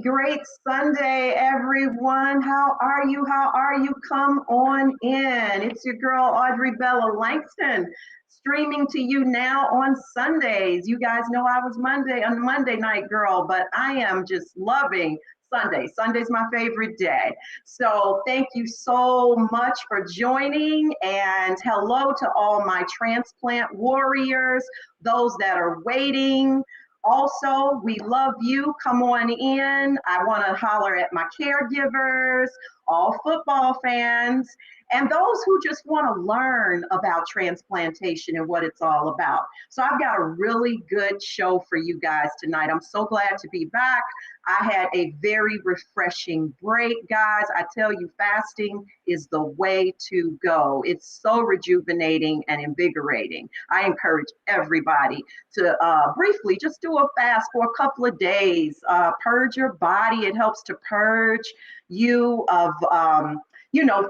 great Sunday, everyone. How are you? How are you? Come on in. It's your girl, Audrey Bella Langston, streaming to you now on Sundays. You guys know I was Monday night girl, but I am just loving Sunday. Sunday's my favorite day. So thank you so much for joining, and hello to all my transplant warriors, those that are waiting. Also, we love you. Come on in. I want to holler at my caregivers, all football fans, and those who just want to learn about transplantation and what it's all about. So I've got a really good show for you guys tonight. I'm so glad to be back. I had a very refreshing break, guys. I tell you, fasting is the way to go. It's so rejuvenating and invigorating. I encourage everybody to briefly just do a fast for a couple of days. Purge your body. It helps to purge you of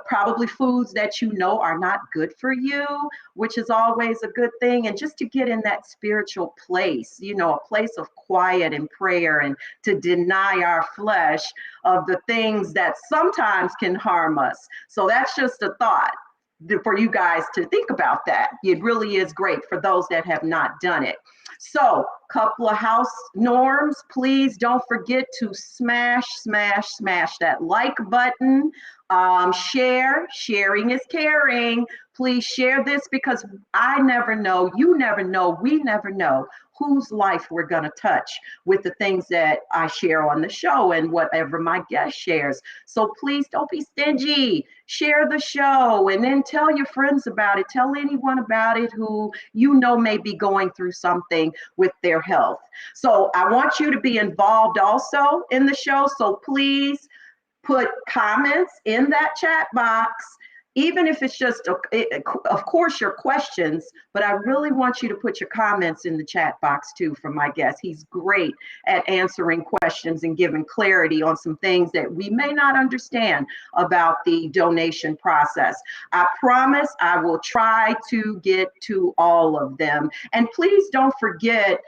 probably foods that you know are not good for you, which is always a good thing. And just to get in that spiritual place, a place of quiet and prayer, and to deny our flesh of the things that sometimes can harm us. So that's just a thought for you guys to think about that. It really is great for those that have not done it. So, couple of house norms. Please don't forget to smash that like button. Sharing is caring. Please share this, because I never know, you never know, we never know whose life we're going to touch with the things that I share on the show and whatever my guest shares. So please don't be stingy. Share the show and then tell your friends about it. Tell anyone about it who may be going through something with their health. So I want you to be involved also in the show. So please put comments in that chat box, even if it's just, of course, your questions, but I really want you to put your comments in the chat box too from my guest. He's great at answering questions and giving clarity on some things that we may not understand about the donation process. I promise I will try to get to all of them. And please don't forget,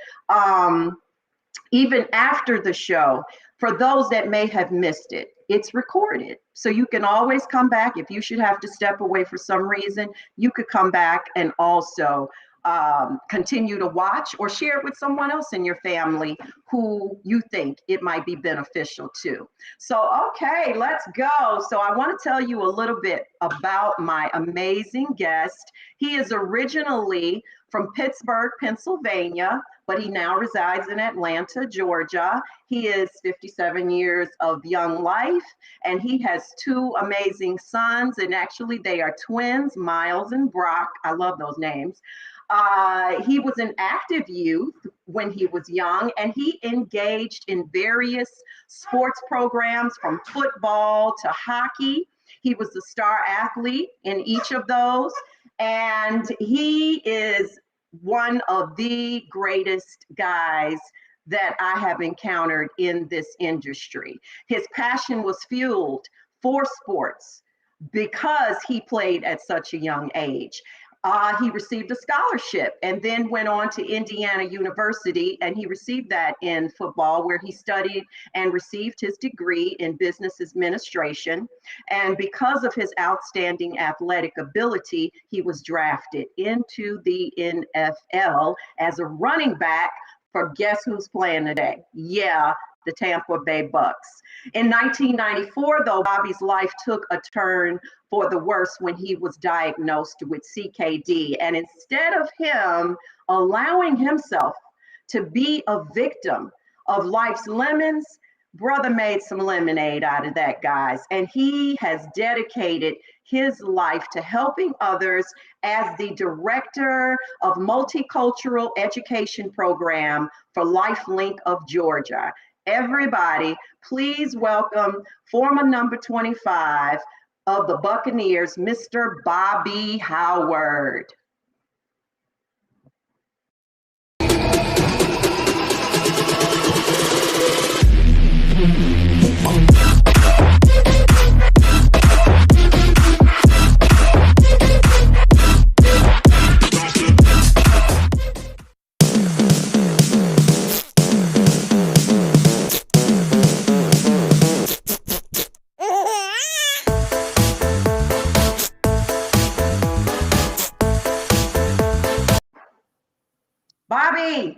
even after the show, for those that may have missed it, it's recorded. So you can always come back. If you should have to step away for some reason, you could come back and also continue to watch or share it with someone else in your family who you think it might be beneficial to. So, okay, let's go. So I want to tell you a little bit about my amazing guest. He is originally from Pittsburgh, Pennsylvania, but he now resides in Atlanta, Georgia. He is 57 years of young life, and he has two amazing sons, and actually they are twins, Miles and Brock. I love those names. He was an active youth when he was young, and he engaged in various sports programs from football to hockey. He was a star athlete in each of those, and he is one of the greatest guys that I have encountered in this industry. His passion was fueled for sports because he played at such a young age. He received a scholarship and then went on to Indiana University, and he received that in football, where he studied and received his degree in business administration. And because of his outstanding athletic ability, he was drafted into the NFL as a running back for, guess who's playing today? Yeah, the Tampa Bay Bucks. In 1994, though, Bobby's life took a turn for the worse when he was diagnosed with CKD. And instead of him allowing himself to be a victim of life's lemons, brother made some lemonade out of that, guys. And he has dedicated his life to helping others as the director of multicultural education program for Lifelink of Georgia. Everybody, please welcome former number 25 of the Buccaneers, Mr. Bobby Howard. Bobby.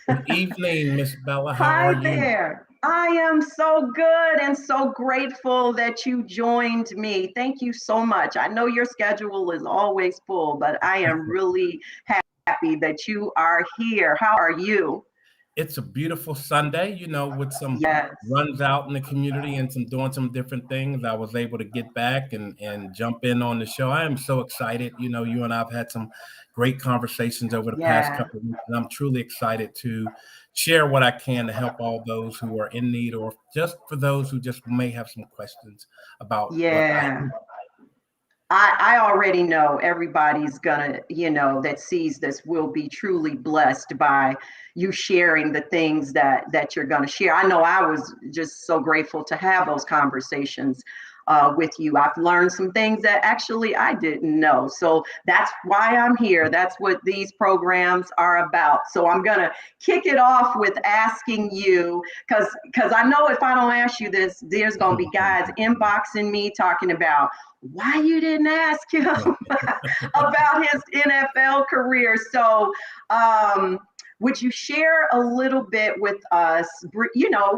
Good evening, Miss Bella. How Hi are you? there. I am so good and so grateful that you joined me. Thank you so much. I know your schedule is always full, but I am really happy that you are here. How are you? It's a beautiful Sunday, with some Yes. runs out in the community and some doing some different things. I was able to get back and jump in on the show. I am so excited. You and I've had some great conversations over the past Yeah. couple of weeks, and I'm truly excited to share what I can to help all those who are in need, or just for those who just may have some questions about what I Yeah. do. I already know everybody's gonna, that sees this will be truly blessed by you sharing the things that you're gonna share. I know I was just so grateful to have those conversations with you. I've learned some things that actually I didn't know. So that's why I'm here. That's what these programs are about. So I'm gonna kick it off with asking you, because I know if I don't ask you this, there's gonna be guys inboxing me talking about why you didn't ask him about his NFL career. So, would you share a little bit with us?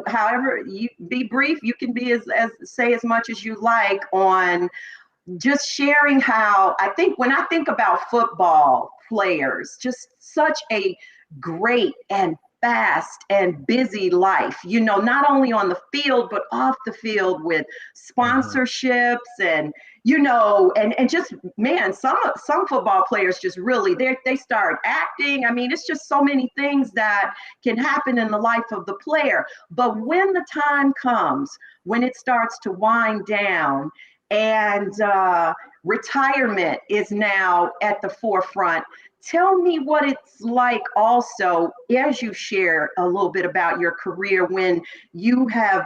However, you be brief. You can be as say as much as you like on just sharing how I think when I think about football players, just such a great and fast and busy life, not only on the field, but off the field with Mhm. sponsorships and, and just, man, some football players just really, they start acting. I mean, it's just so many things that can happen in the life of the player. But when the time comes, when it starts to wind down, and retirement is now at the forefront. Tell me what it's like also as you share a little bit about your career when you have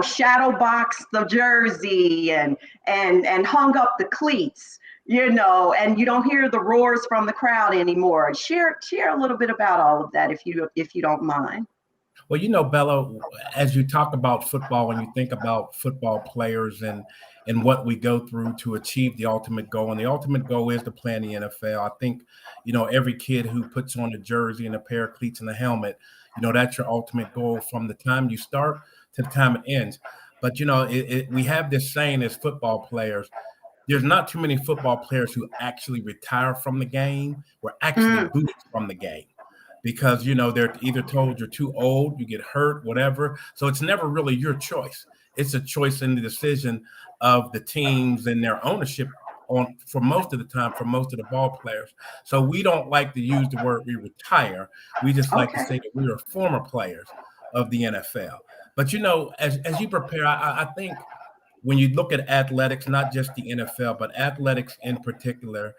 shadow boxed the jersey and hung up the cleats, and you don't hear the roars from the crowd anymore. Share a little bit about all of that if you don't mind. Well, Bella, as you talk about football and you think about football players and what we go through to achieve the ultimate goal, and the ultimate goal is to play in the NFL. I think, every kid who puts on a jersey and a pair of cleats and a helmet, that's your ultimate goal from the time you start to the time it ends. But, we have this saying as football players, there's not too many football players who actually retire from the game or actually Mm, booted from the game because they're either told you're too old, you get hurt, whatever. So it's never really your choice. It's a choice in the decision of the teams and their ownership on for most of the time for most of the ball players. So we don't like to use the word we retire. We just like to okay. say that we are former players of the NFL. But as you prepare, I think when you look at athletics, not just the NFL, but athletics in particular,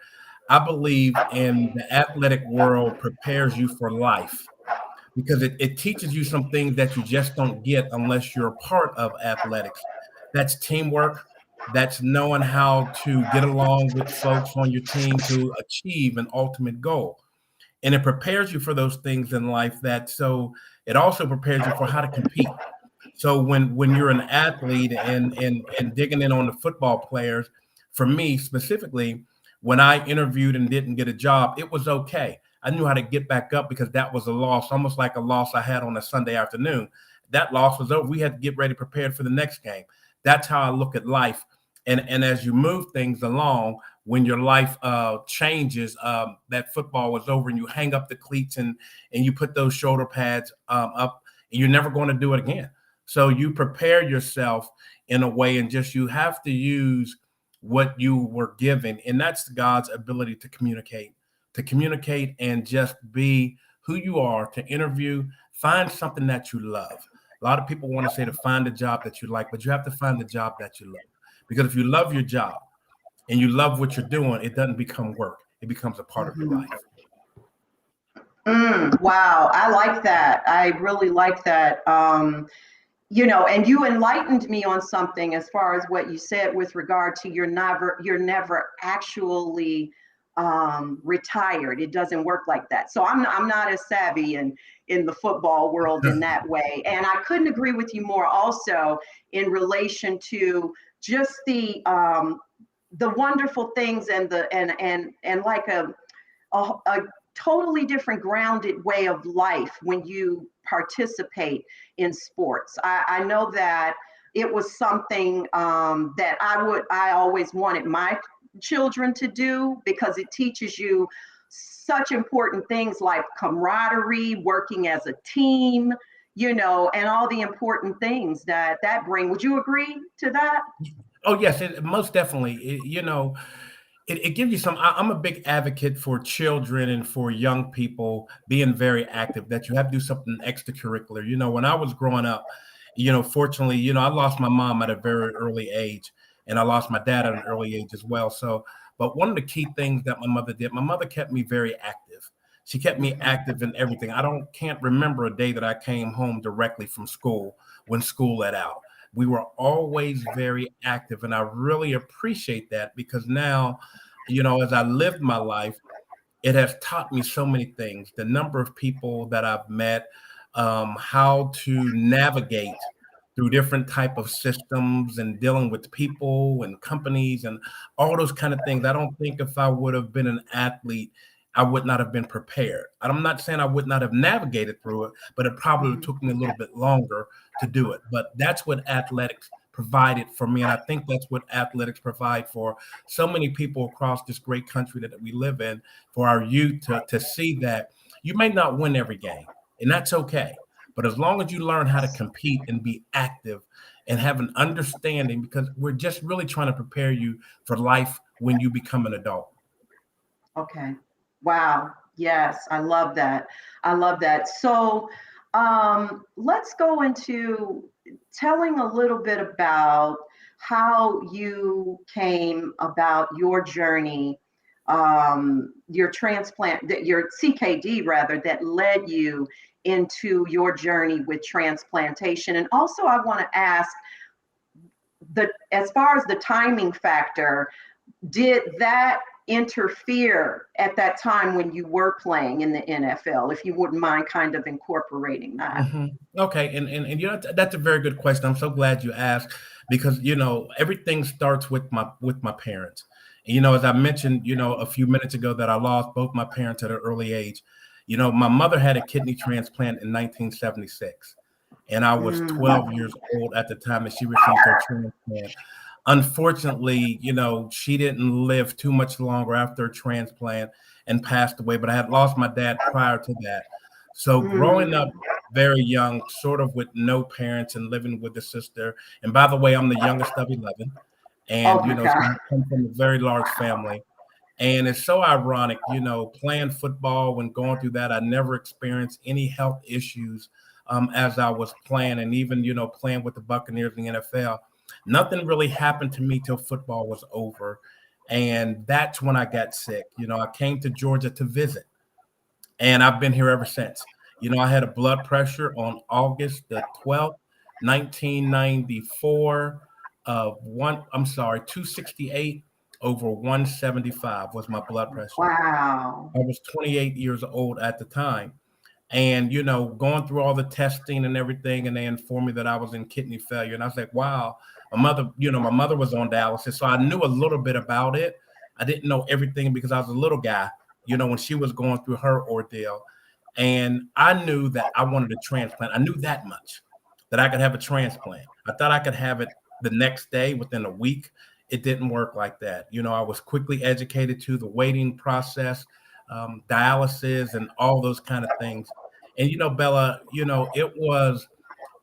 I believe in the athletic world prepares you for life because it teaches you some things that you just don't get unless you're a part of athletics. That's teamwork. That's knowing how to get along with folks on your team to achieve an ultimate goal. And it prepares you for those things in life so it also prepares you for how to compete. So when you're an athlete and digging in on the football players, for me specifically, when I interviewed and didn't get a job, it was okay. I knew how to get back up because that was a loss, almost like a loss I had on a Sunday afternoon. That loss was over. We had to get ready, prepared for the next game. That's how I look at life. And as you move things along, when your life changes, that football was over, and you hang up the cleats and you put those shoulder pads up, and you're never going to do it again. So you prepare yourself in a way, and just you have to use what you were given, and that's God's ability to communicate and just be who you are. To interview, find something that you love. A lot of people want to say to find a job that you like, but you have to find the job that you love. Because if you love your job and you love what you're doing, it doesn't become work. It becomes a part of your Mhm. life. Wow, I like that. I really like that. And you enlightened me on something as far as what you said with regard to you're never actually retired. It doesn't work like that. So I'm not as savvy in the football world in that way. And I couldn't agree with you more also in relation to just the wonderful things and like a totally different grounded way of life when you participate in sports. I know that it was something that I always wanted my children to do, because it teaches you such important things like camaraderie, working as a team, and all the important things that bring. Would you agree to that? Oh yes, most definitely. It gives you some. I'm a big advocate for children and for young people being very active. That you have to do something extracurricular. When I was growing up, fortunately, I lost my mom at a very early age, and I lost my dad at an early age as well. So, but one of the key things that my mother did, my mother kept me very active. She kept me active in everything. Can't remember a day that I came home directly from school when school let out. We were always very active, and I really appreciate that, because now, as I lived my life, it has taught me so many things. The number of people that I've met, how to navigate through different type of systems and dealing with people and companies and all those kind of things. I don't think if I would have been an athlete, I would not have been prepared. I'm not saying I would not have navigated through it, but it probably took me a little bit longer to do it. But that's what athletics provided for me. And I think that's what athletics provide for so many people across this great country that we live in, for our youth to see that you may not win every game, and that's okay. But as long as you learn how to compete and be active and have an understanding, because we're just really trying to prepare you for life when you become an adult. Okay. Wow. Yes, I love that. I love that. So let's go into telling a little bit about how you came about your journey, your transplant, your CKD rather, that led you into your journey with transplantation. And also, I want to ask, as far as the timing factor, did that interfere at that time when you were playing in the NFL? If you wouldn't mind kind of incorporating that. Okay, and that's a very good question. I'm so glad you asked, because everything starts with my parents. And, as I mentioned, a few minutes ago, that I lost both my parents at an early age. My mother had a kidney transplant in 1976, and I was 12 years old at the time that she received her transplant. Unfortunately, she didn't live too much longer after her transplant and passed away, but I had lost my dad prior to that. So growing up very young, sort of with no parents and living with a sister. And by the way, I'm the youngest of 11. Oh And, my so God. I come from a very large family. And it's so ironic, playing football, when going through that, I never experienced any health issues as I was playing, and even, playing with the Buccaneers in the NFL. Nothing really happened to me till football was over. And that's when I got sick. I came to Georgia to visit, and I've been here ever since. I had a blood pressure on August the 12th, 1994, of 268 over 175 was my blood pressure. Wow. I was 28 years old at the time. And, going through all the testing and everything, and they informed me that I was in kidney failure. And I was like, wow, my mother was on dialysis. So I knew a little bit about it. I didn't know everything because I was a little guy, when she was going through her ordeal. And I knew that I wanted a transplant. I knew that much, that I could have a transplant. I thought I could have it the next day, within a week. It didn't work like that. I was quickly educated to the waiting process, dialysis, and all those kind of things. And, Bella, it was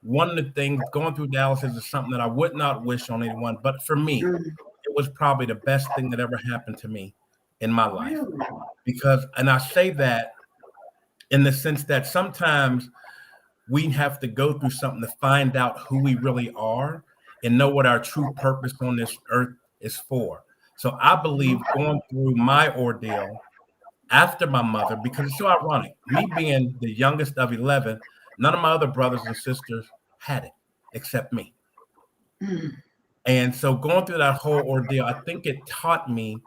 one of the things. Going through dialysis is something that I would not wish on anyone. But for me, Mm, it was probably the best thing that ever happened to me in my life. really? Because, and I say that in the sense that sometimes we have to go through something to find out who we really are and know what our true purpose on this earth is for. So I believe going through my ordeal after my mother, because it's so ironic, me being the youngest of 11, none of my other brothers and sisters had it except me. Mm, And so going through that whole ordeal, I think it taught me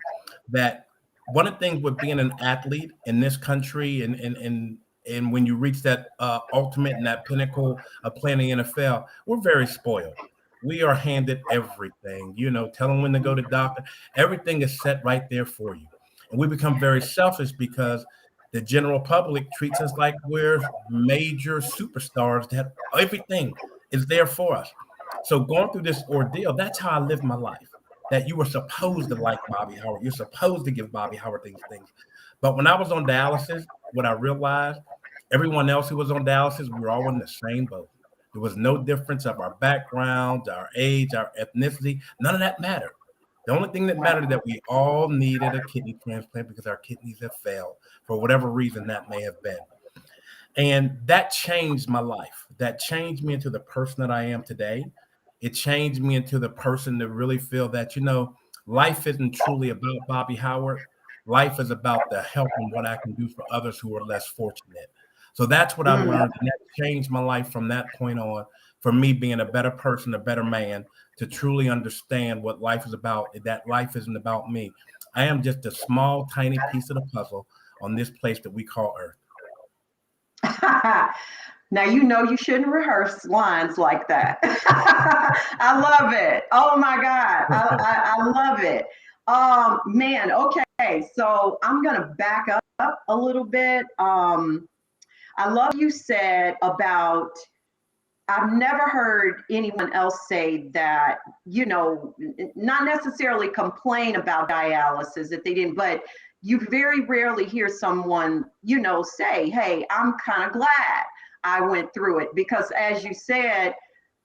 that one of the things with being an athlete in this country, and when you reach that ultimate and that pinnacle of playing the NFL, we're very spoiled. We are handed everything, tell them when to go to doctor. Everything is set right there for you. And we become very selfish because the general public treats us like we're major superstars, that everything is there for us. So going through this ordeal, that's how I live my life. That you were supposed to like Bobby Howard. You're supposed to give Bobby Howard these things. But when I was on dialysis, what I realized, everyone else who was on dialysis, we were all in the same boat. There was no difference of our background, our age, our ethnicity. None of that mattered. The only thing that mattered is that we all needed a kidney transplant because our kidneys have failed for whatever reason that may have been. And that changed my life. That changed me into the person that I am today. It changed me into the person to really feel that, life isn't truly about Bobby Howard. Life is about the help and what I can do for others who are less fortunate. So that's what I Mm. learned. And that changed my life from that point on, for me being a better person, a better man, to truly understand what life is about, that life isn't about me. I am just a small, tiny piece of the puzzle on this place that we call Earth. Now you know you shouldn't rehearse lines like that. I love it. Oh my God, I love it. Man, okay, so I'm gonna back up a little bit. I love you said about. I've never heard anyone else say that, not necessarily complain about dialysis if they didn't, but you very rarely hear someone, say, hey, I'm kind of glad I went through it. Because as you said,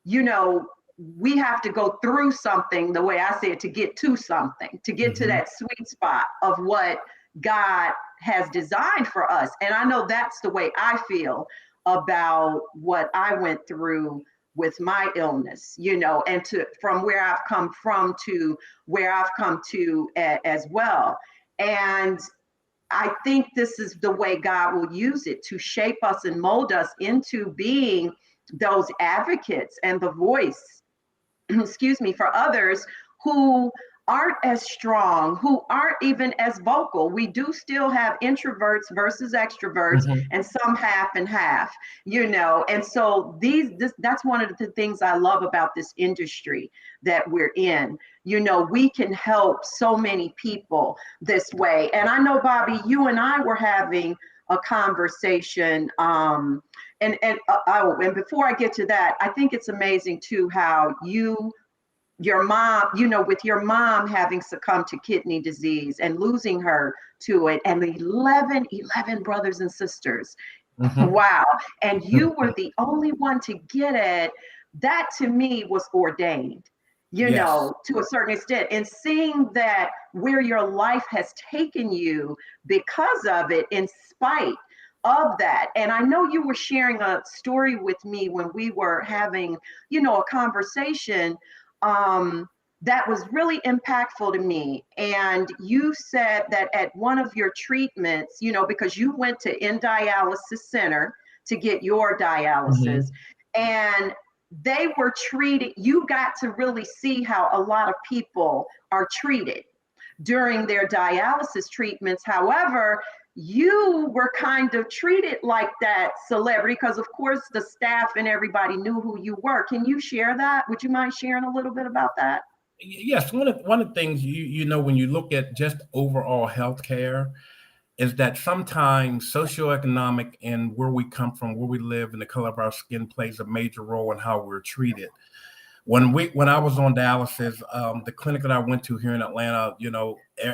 you know, we have to go through something, the way I say it, to get to something, to get to that sweet spot of what God has designed for us. And I know that's the way I feel about what I went through with my illness, and from where I've come from to where I've come to as well. And I think this is the way God will use it to shape us and mold us into being those advocates and the voice, excuse me, for others who aren't as strong, who aren't even as vocal. We do still have introverts versus extroverts, and some half and half, And so that's one of the things I love about this industry that we're in. We can help so many people this way. And I know, Bobby, you and I were having a conversation. And before I get to that, I think it's amazing too how your mom, with your mom having succumbed to kidney disease and losing her to it, and the 11 brothers and sisters. Wow. And you were the only one to get it. That to me was ordained, Yes. to a certain extent. And seeing that where your life has taken you because of it, in spite of that. And I know you were sharing a story with me when we were having, a conversation that was really impactful to me. And you said that at one of your treatments, because you went to in dialysis center to get your dialysis, and they were treated, you got to really see how a lot of people are treated during their dialysis treatments. However, you were kind of treated like that celebrity because, of course, the staff and everybody knew who you were. Can you share that? Would you mind sharing a little bit about that? Yes. One of the things when you look at just overall healthcare, is that sometimes socioeconomic and where we come from, where we live, and the color of our skin plays a major role in how we're treated. When I was on dialysis, the clinic that I went to here in Atlanta,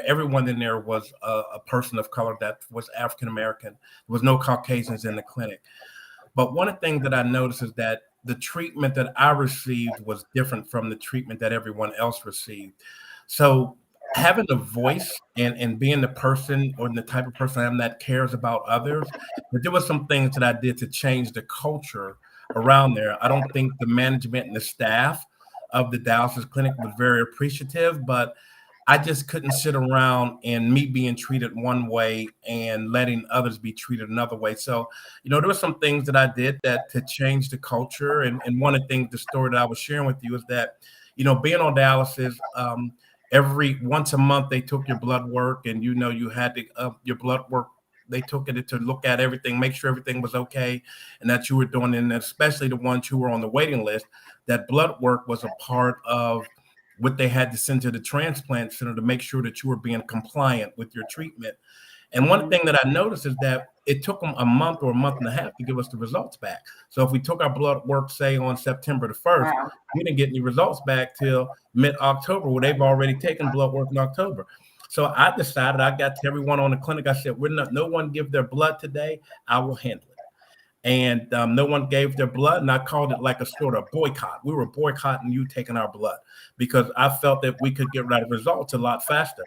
everyone in there was a person of color that was African American. There was no Caucasians in the clinic. But one of the things that I noticed is that the treatment that I received was different from the treatment that everyone else received. So having a voice and being the person or the type of person I am that cares about others, but there were some things that I did to change the culture around there. I don't think the management and the staff of the dialysis clinic was very appreciative, but I just couldn't sit around and me being treated one way and letting others be treated another way. So, there were some things that I did that to change the culture. And one of the things, the story that I was sharing with you is that, being on dialysis, every once a month they took your blood work, and you had to your blood work. They took it to look at everything, make sure everything was okay, and that you were doing. And especially the ones who were on the waiting list, that blood work was a part of what they had to send to the transplant center to make sure that you were being compliant with your treatment. And one thing that I noticed is that it took them a month or a month and a half to give us the results back. So if we took our blood work, say on September the 1st, Wow. we didn't get any results back till mid-October, where they've already taken blood work in October. So I decided, I got to everyone on the clinic, I said, no one give their blood today, I will handle it. And no one gave their blood, and I called it like a sort of boycott. We were boycotting you taking our blood because I felt that we could get right results a lot faster.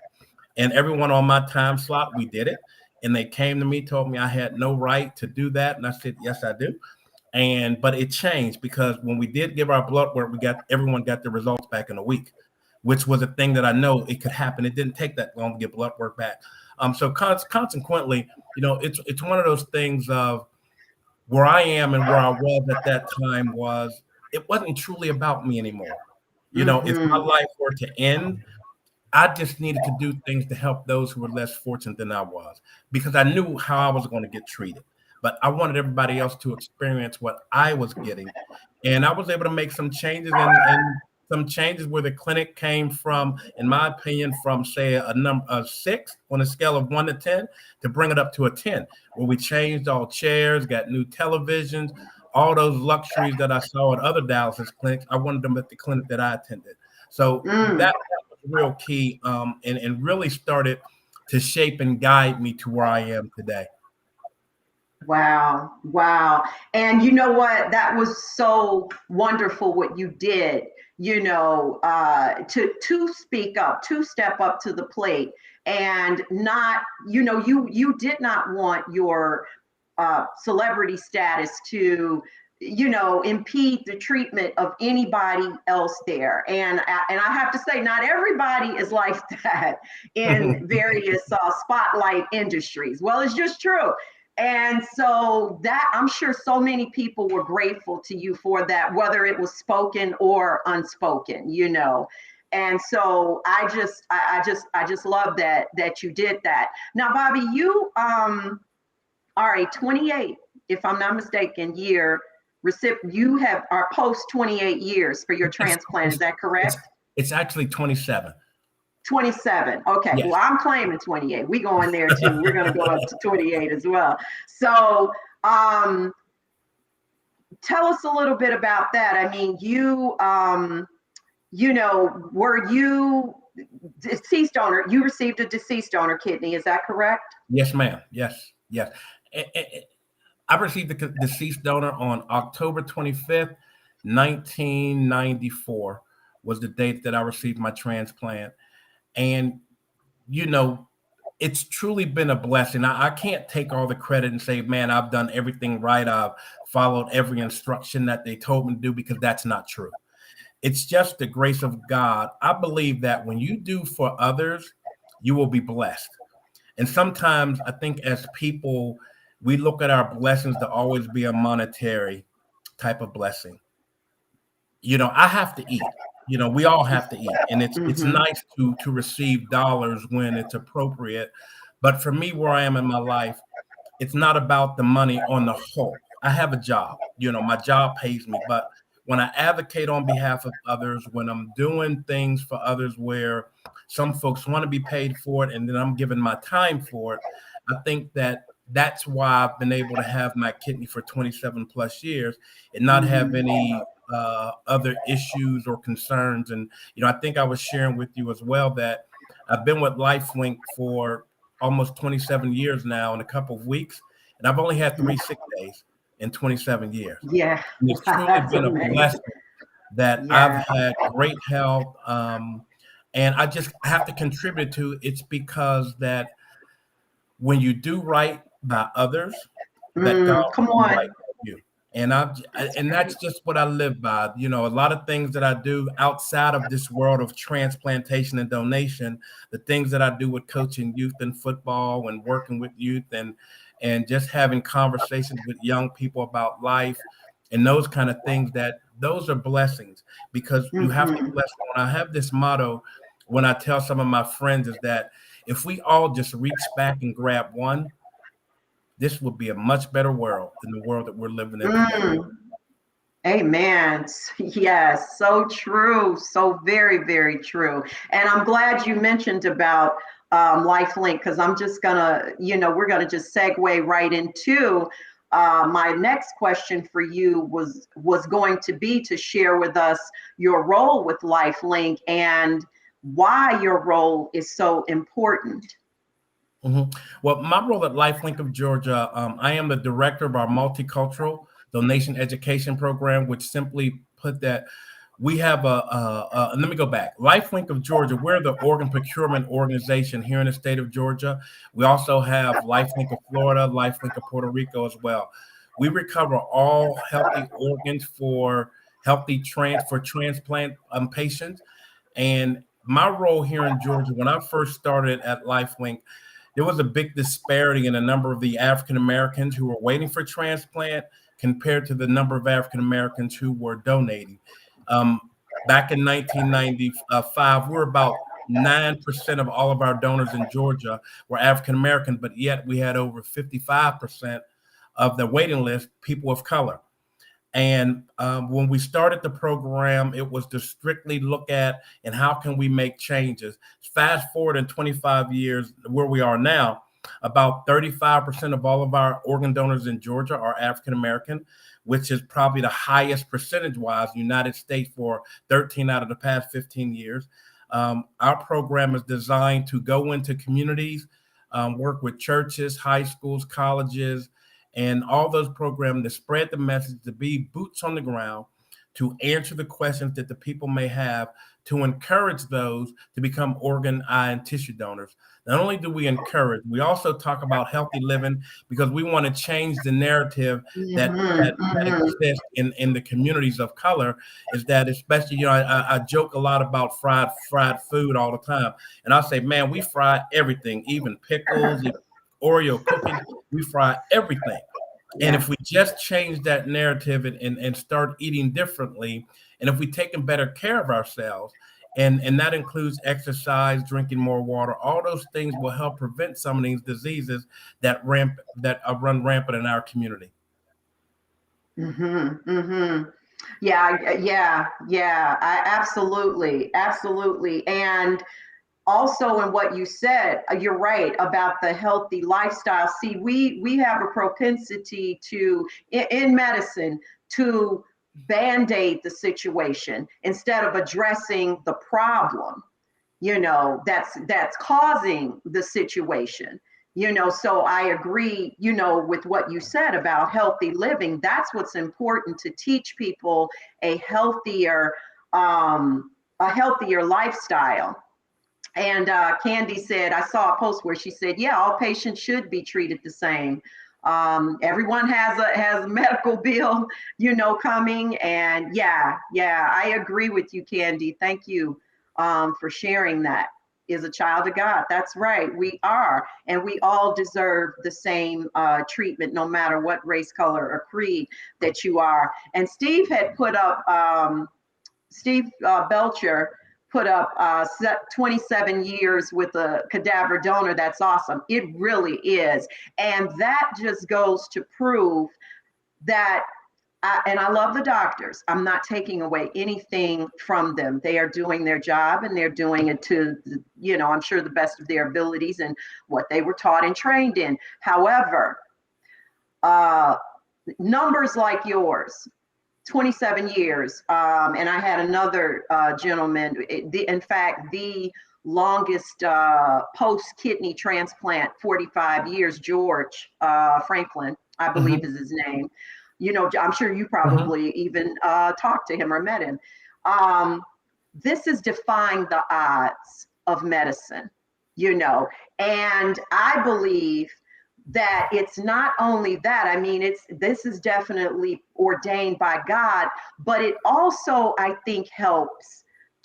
And everyone on my time slot, we did it. And they came to me, told me I had no right to do that. And I said, yes, I do. But it changed because when we did give our blood work, everyone got the results back in a week, which was a thing that I know it could happen. It didn't take that long to get blood work back. So consequently, it's one of those things of where I am and where I was at that time it wasn't truly about me anymore. If my life were to end, I just needed to do things to help those who were less fortunate than I was, because I knew how I was going to get treated. But I wanted everybody else to experience what I was getting. And I was able to make some changes and some changes where the clinic came from, in my opinion, from say a number of 6 on a scale of 1 to 10 to bring it up to a 10, where we changed all chairs, got new televisions, all those luxuries that I saw at other dialysis clinics. I wanted them at the clinic that I attended. So that was real key, and really started to shape and guide me to where I am today. Wow. Wow. And you know what? That was so wonderful what you did, to speak up, to step up to the plate, and not, you did not want your celebrity status to, impede the treatment of anybody else there. And I have to say, not everybody is like that in various spotlight industries. Well, it's just true. And so that, I'm sure so many people were grateful to you for that, whether it was spoken or unspoken, And so I just love that you did that. Now, Bobby, you are a 28, if I'm not mistaken, year recipient. You are post 28 years for your transplant. Is that correct? It's actually 27. 27. Okay. Yes. Well, I'm claiming 28. We going there too. We're going to go up to 28 as well. So, tell us a little bit about that. I mean, were you deceased donor? You received a deceased donor kidney. Is that correct? Yes, ma'am. Yes. I received the deceased donor on October 25th, 1994 was the date that I received my transplant. And, it's truly been a blessing. I can't take all the credit and say, man, I've done everything right. I've followed every instruction that they told me to do, because that's not true. It's just the grace of God. I believe that when you do for others, you will be blessed. And sometimes I think as people, we look at our blessings to always be a monetary type of blessing. I have to eat. We all have to eat, and it's nice to receive dollars when it's appropriate. But for me, where I am in my life, it's not about the money on the whole. I have a job, my job pays me, but when I advocate on behalf of others, when I'm doing things for others where some folks want to be paid for it, and then I'm giving my time for it, I think that's why I've been able to have my kidney for 27 plus years and not have any other issues or concerns. And, I think I was sharing with you as well that I've been with Lifelink for almost 27 years now in a couple of weeks, and I've only had 3 sick days in 27 years. Yeah. And it's truly been a blessing that I've had great health. And I just have to contribute to it's because that when you do right by others, that God come will do on. right by you. And that's just what I live by. A lot of things that I do outside of this world of transplantation and donation, the things that I do with coaching youth in football and working with youth and just having conversations with young people about life and those kind of things, those are blessings, because you have to bless them. And I have this motto when I tell some of my friends is that if we all just reach back and grab one, this would be a much better world than the world that we're living in today. Amen. Yes, so true. So very, very true. And I'm glad you mentioned about Lifelink, because I'm just gonna, we're gonna just segue right into my next question for you was going to be to share with us your role with Lifelink and why your role is so important. Mm-hmm. Well, my role at Lifelink of Georgia, I am the director of our multicultural donation education program, which simply put that we have let me go back. Lifelink of Georgia, we're the organ procurement organization here in the state of Georgia. We also have Lifelink of Florida, Lifelink of Puerto Rico as well. We recover all healthy organs for transplant patients. And my role here in Georgia, when I first started at Lifelink, there was a big disparity in the number of the African Americans who were waiting for transplant compared to the number of African Americans who were donating. Back in 1995, we were about 9% of all of our donors in Georgia were African American, but yet we had over 55% of the waiting list people of color. And when we started the program, it was to strictly look at and how can we make changes. Fast forward in 25 years, where we are now, about 35% of all of our organ donors in Georgia are African American, which is probably the highest percentage-wise in the United States for 13 out of the past 15 years. Our program is designed to go into communities, work with churches, high schools, colleges, and all those programs to spread the message, to be boots on the ground, to answer the questions that the people may have, to encourage those to become organ, eye, and tissue donors. Not only do we encourage, we also talk about healthy living because we want to change the narrative that exists in the communities of color. Is that especially, I joke a lot about fried food all the time. And I say, man, we fry everything, even pickles, even Oreo cookies, we fry everything. Yeah. And if we just change that narrative and start eating differently, and if we take better care of ourselves, and that includes exercise, drinking more water, all those things will help prevent some of these diseases that run rampant in our community. Mm-hmm, mm-hmm. Yeah. Absolutely. And also in what you said, you're right about the healthy lifestyle. See, we have a propensity to, in medicine, to band-aid the situation instead of addressing the problem, that's causing the situation. So I agree, with what you said about healthy living. That's what's important, to teach people a healthier lifestyle. And Candy said, I saw a post where she said, yeah, all patients should be treated the same. Everyone has a medical bill, coming. And yeah, I agree with you, Candy. Thank you for sharing that. Is a child of God. That's right. We are. And we all deserve the same treatment, no matter what race, color, or creed that you are. And Steve had put up, Steve Belcher put up 27 years with a cadaver donor. That's awesome. It really is. And that just goes to prove that, and I love the doctors. I'm not taking away anything from them. They are doing their job, and they're doing it to, I'm sure the best of their abilities and what they were taught and trained in. However, numbers like yours, 27 years. And I had another gentleman, in fact, the longest post-kidney transplant, 45 years, George Franklin, I believe is his name. I'm sure you probably even talked to him or met him. This is defying the odds of medicine, and I believe that it's not only that. I mean, this is definitely ordained by God, but it also, I think, helps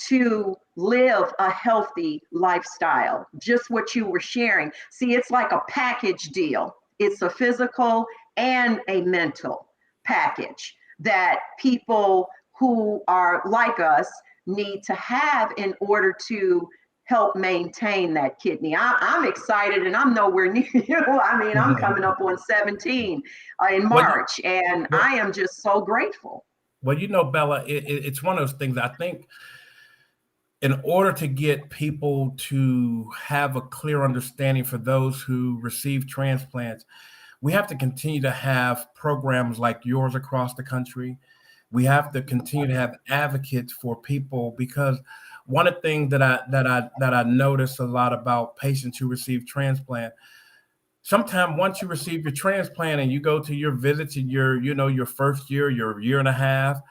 to live a healthy lifestyle. Just what you were sharing. See, it's like a package deal. It's a physical and a mental package that people who are like us need to have in order to help maintain that kidney. I'm excited, and I'm nowhere near you. I mean, I'm coming up on 17 in March, and I am just so grateful. Well, Bella, it's one of those things. I think in order to get people to have a clear understanding for those who receive transplants, we have to continue to have programs like yours across the country. We have to continue to have advocates for people, because one of the things that I notice a lot about patients who receive transplant, sometimes once you receive your transplant and you go to your visits in your first year, your year and a half,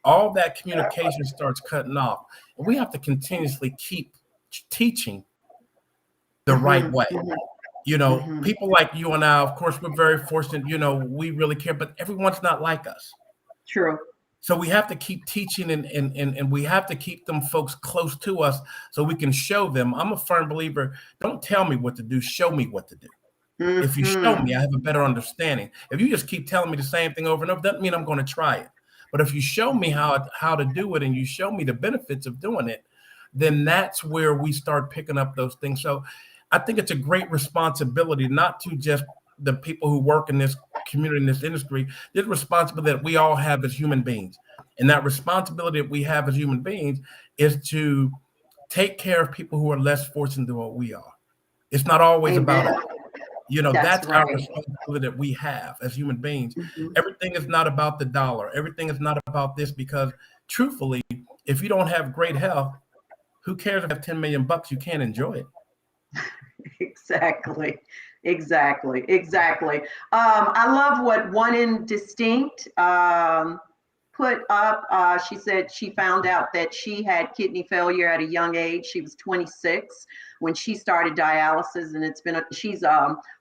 all that communication starts cutting off. And we have to continuously keep teaching the right way. People like you and I, of course, we're very fortunate, we really care, but everyone's not like us. True. So we have to keep teaching, and we have to keep them folks close to us so we can show them. I'm a firm believer, don't tell me what to do, show me what to do. If you show me, I have a better understanding. If you just keep telling me the same thing over and over, doesn't mean I'm going to try it. But if you show me how to do it, and you show me the benefits of doing it, then that's where we start picking up those things. So I think it's a great responsibility, not to just the people who work in this community, in this industry. There's a responsibility that we all have as human beings. And that responsibility that we have as human beings is to take care of people who are less fortunate than what we are. It's not always about us. That's right. our responsibility that we have as human beings. Everything is not about the dollar. Everything is not about this, because truthfully, if you don't have great health, who cares if you have 10 million bucks? You can't enjoy it. Exactly. I love what One in Distinct put up. She said she found out that she had kidney failure at a young age. She was 26 when she started dialysis, and she's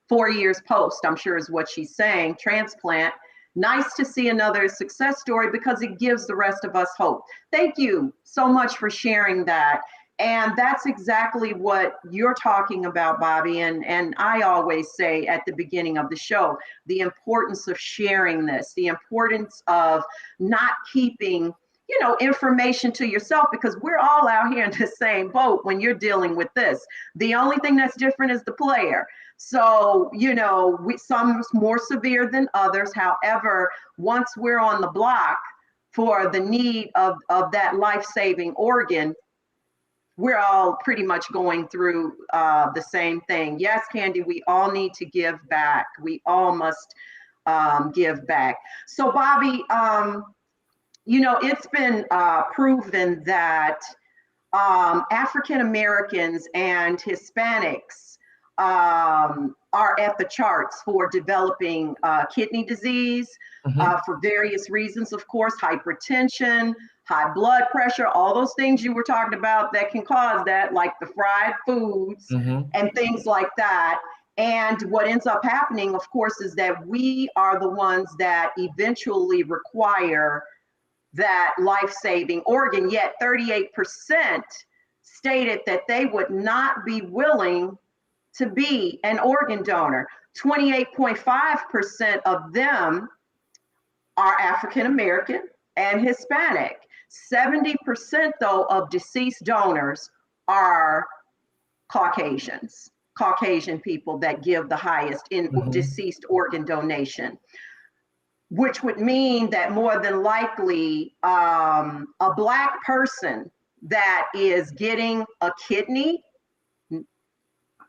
4 years post, I'm sure is what she's saying, transplant. Nice to see another success story, because it gives the rest of us hope. Thank you so much for sharing that. And that's exactly what you're talking about, Bobby. And I always say at the beginning of the show, the importance of sharing this, the importance of not keeping, information to yourself, because we're all out here in the same boat when you're dealing with this. The only thing that's different is the player. So, some more severe than others. However, once we're on the block for the need of that life-saving organ, we're all pretty much going through the same thing. Yes, Candy, we all need to give back. We all must give back. So, Bobby, it's been proven that African Americans and Hispanics are at the charts for developing kidney disease for various reasons, of course, hypertension, high blood pressure, all those things you were talking about that can cause that, like the fried foods and things like that. And what ends up happening, of course, is that we are the ones that eventually require that life-saving organ, yet 38% stated that they would not be willing to be an organ donor. 28.5% of them are African American and Hispanic. 70% though of deceased donors are Caucasian people that give the highest in deceased organ donation, which would mean that more than likely a Black person that is getting a kidney,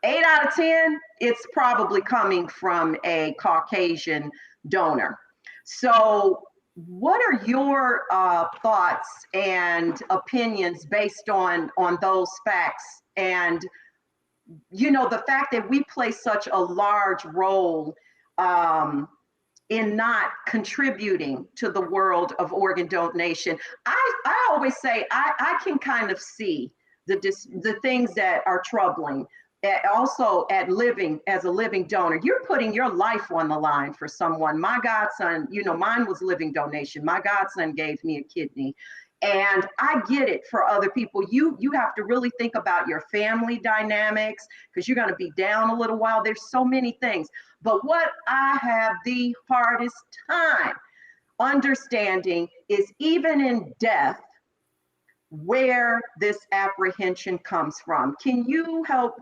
8 out of 10, it's probably coming from a Caucasian donor. So what are your thoughts and opinions based on those facts? And, the fact that we play such a large role in not contributing to the world of organ donation. I always say I can kind of see the things that are troubling. Also living as a living donor, you're putting your life on the line for someone. My godson, mine was living donation. My godson gave me a kidney. And I get it for other people. You have to really think about your family dynamics, because you're going to be down a little while. There's so many things. But what I have the hardest time understanding is, even in death, where this apprehension comes from. Can you help,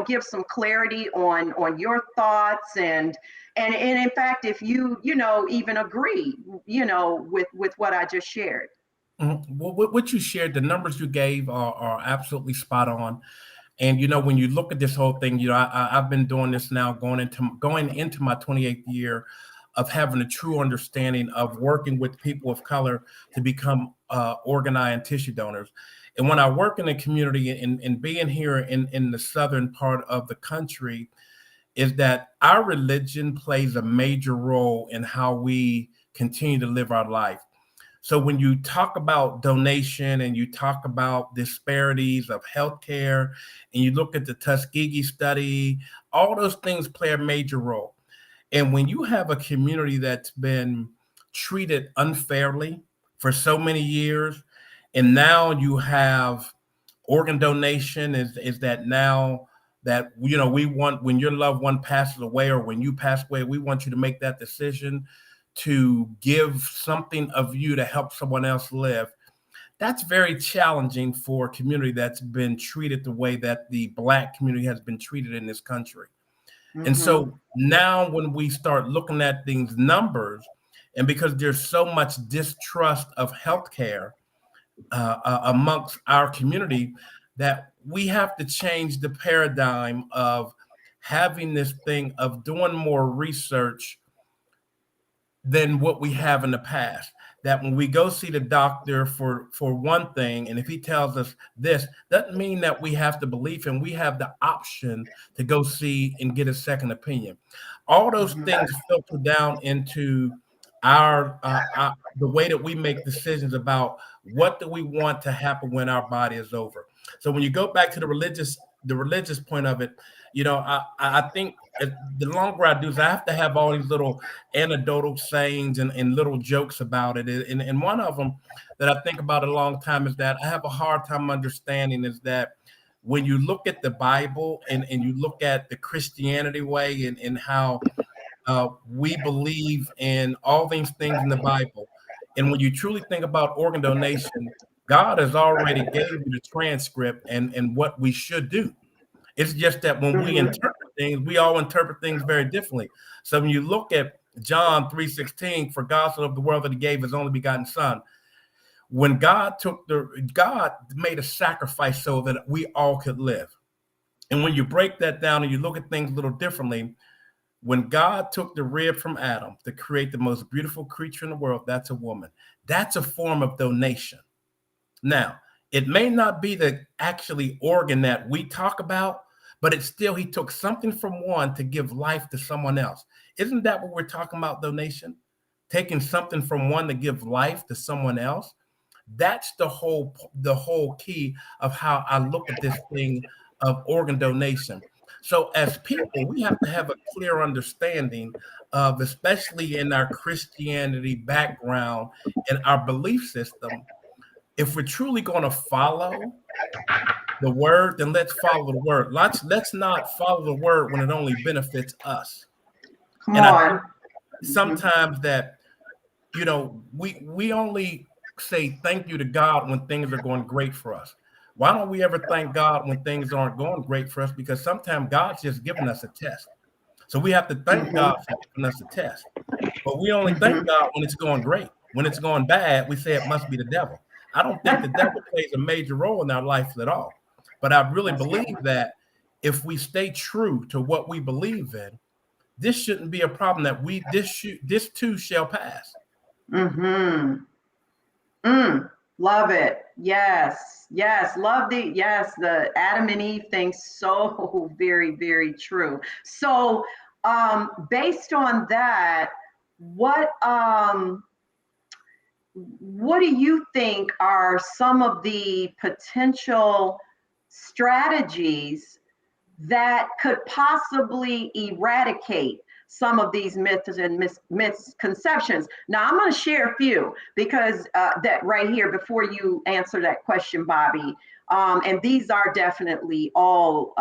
give some clarity on your thoughts and in fact, if you even agree, with what I just shared? What you shared, the numbers you gave are absolutely spot on. And when you look at this whole thing, I've been doing this now, going into my 28th year of having a true understanding of working with people of color to become organ, eye, and tissue donors. And when I work in the community and being here in the southern part of the country, is that our religion plays a major role in how we continue to live our life. So when you talk about donation and you talk about disparities of healthcare and you look at the Tuskegee study, all those things play a major role. And when you have a community that's been treated unfairly for so many years, and now you have organ donation, is that now that we want, when your loved one passes away or when you pass away, we want you to make that decision to give something of you to help someone else live. That's very challenging for a community that's been treated the way that the Black community has been treated in this country. And Mm-hmm. so now when we start looking at these numbers, and because there's so much distrust of healthcare amongst our community, that we have to change the paradigm of having this thing of doing more research than what we have in the past. That when we go see the doctor for one thing, and if he tells us this, doesn't mean that we have to believe him. We have the option to go see and get a second opinion. All those Mm-hmm. things filter down into our the way that we make decisions about what do we want to happen when our body is over. So when you go back to the religious point of it, I think the longer I do is I have to have all these little anecdotal sayings and little jokes about it. And one of them that I think about a long time is that I have a hard time understanding is that when you look at the Bible and you look at the Christianity way and how we believe in all these things in the Bible, and when you truly think about organ donation, God has already gave you the transcript and what we should do. It's just that when we Mm-hmm. interpret things, we all interpret things very differently. So when you look at John 3:16, for God so loved the world that he gave his only begotten son, when God made a sacrifice so that we all could live. And when you break that down and you look at things a little differently, when God took the rib from Adam to create the most beautiful creature in the world, that's a woman. That's a form of donation. Now, it may not be the actually organ that we talk about, but it's still, he took something from one to give life to someone else. Isn't that what we're talking about, donation? Taking something from one to give life to someone else. That's the whole key of how I look at this thing of organ donation. So as people, we have to have a clear understanding of, especially in our Christianity background and our belief system, if we're truly going to follow the word, then let's follow the word. Let's not follow the word when it only benefits us. Come And I on. think Mm-hmm. sometimes that we only say thank you to God when things are going great for us. Why don't we ever thank God when things aren't going great for us? Because sometimes God's just giving us a test. So we have to thank Mm-hmm. God for giving us a test. But we only thank Mm-hmm. God when it's going great. When it's going bad, we say it must be the devil. I don't think the devil plays a major role in our lives at all. But I really That's right. believe that if we stay true to what we believe in, this shouldn't be a problem. That this too shall pass. Mm-hmm. Love it. Yes. Yes. Love the Adam and Eve thing. So very, very true. So based on that, what what do you think are some of the potential strategies that could possibly eradicate some of these myths and misconceptions? Now, I'm going to share a few because that right here before you answer that question, Bobby. And these are definitely all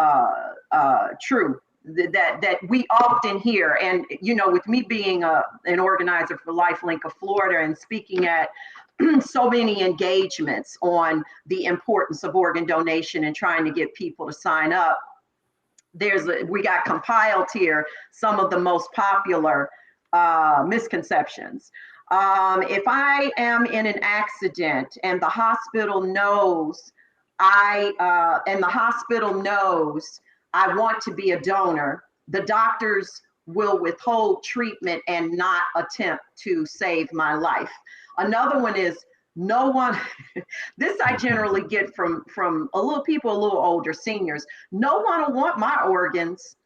true that we often hear. And with me being an organizer for Lifelink of Florida and speaking at so many engagements on the importance of organ donation and trying to get people to sign up, we got compiled here some of the most popular misconceptions. If I am in an accident and the hospital knows and the hospital knows I want to be a donor, the doctors will withhold treatment and not attempt to save my life. Another one is no one, this I generally get from a little people, a little older seniors. No one will want my organs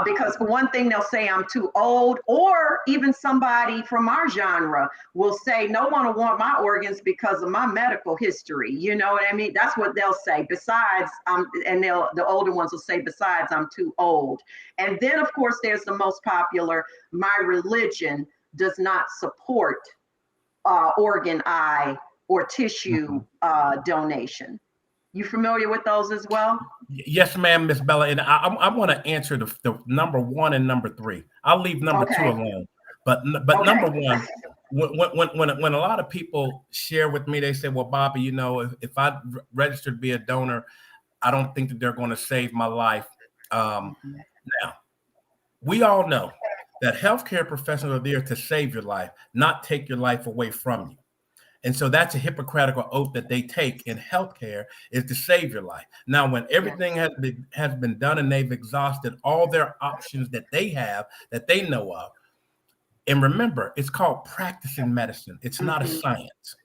because for one thing, they'll say I'm too old, or even somebody from our genre will say, no one will want my organs because of my medical history. You know what I mean? That's what they'll say. Besides, the older ones will say, besides, I'm too old. And then, of course, there's the most popular, my religion does not support organ, eye, or tissue donation. You familiar with those as well? Yes, ma'am, Miss Bella. And I want to answer the number one and number three. I'll leave number two alone. But Okay. number one, when a lot of people share with me, they say, well, Bobby, you know, if I registered to be a donor, I don't think that they're going to save my life. Now, we all know that healthcare professionals are there to save your life, not take your life away from you. And so that's a Hippocratic oath that they take in healthcare, is to save your life. Now, when everything has been done and they've exhausted all their options that they have, that they know of, and remember, it's called practicing medicine. It's not a science.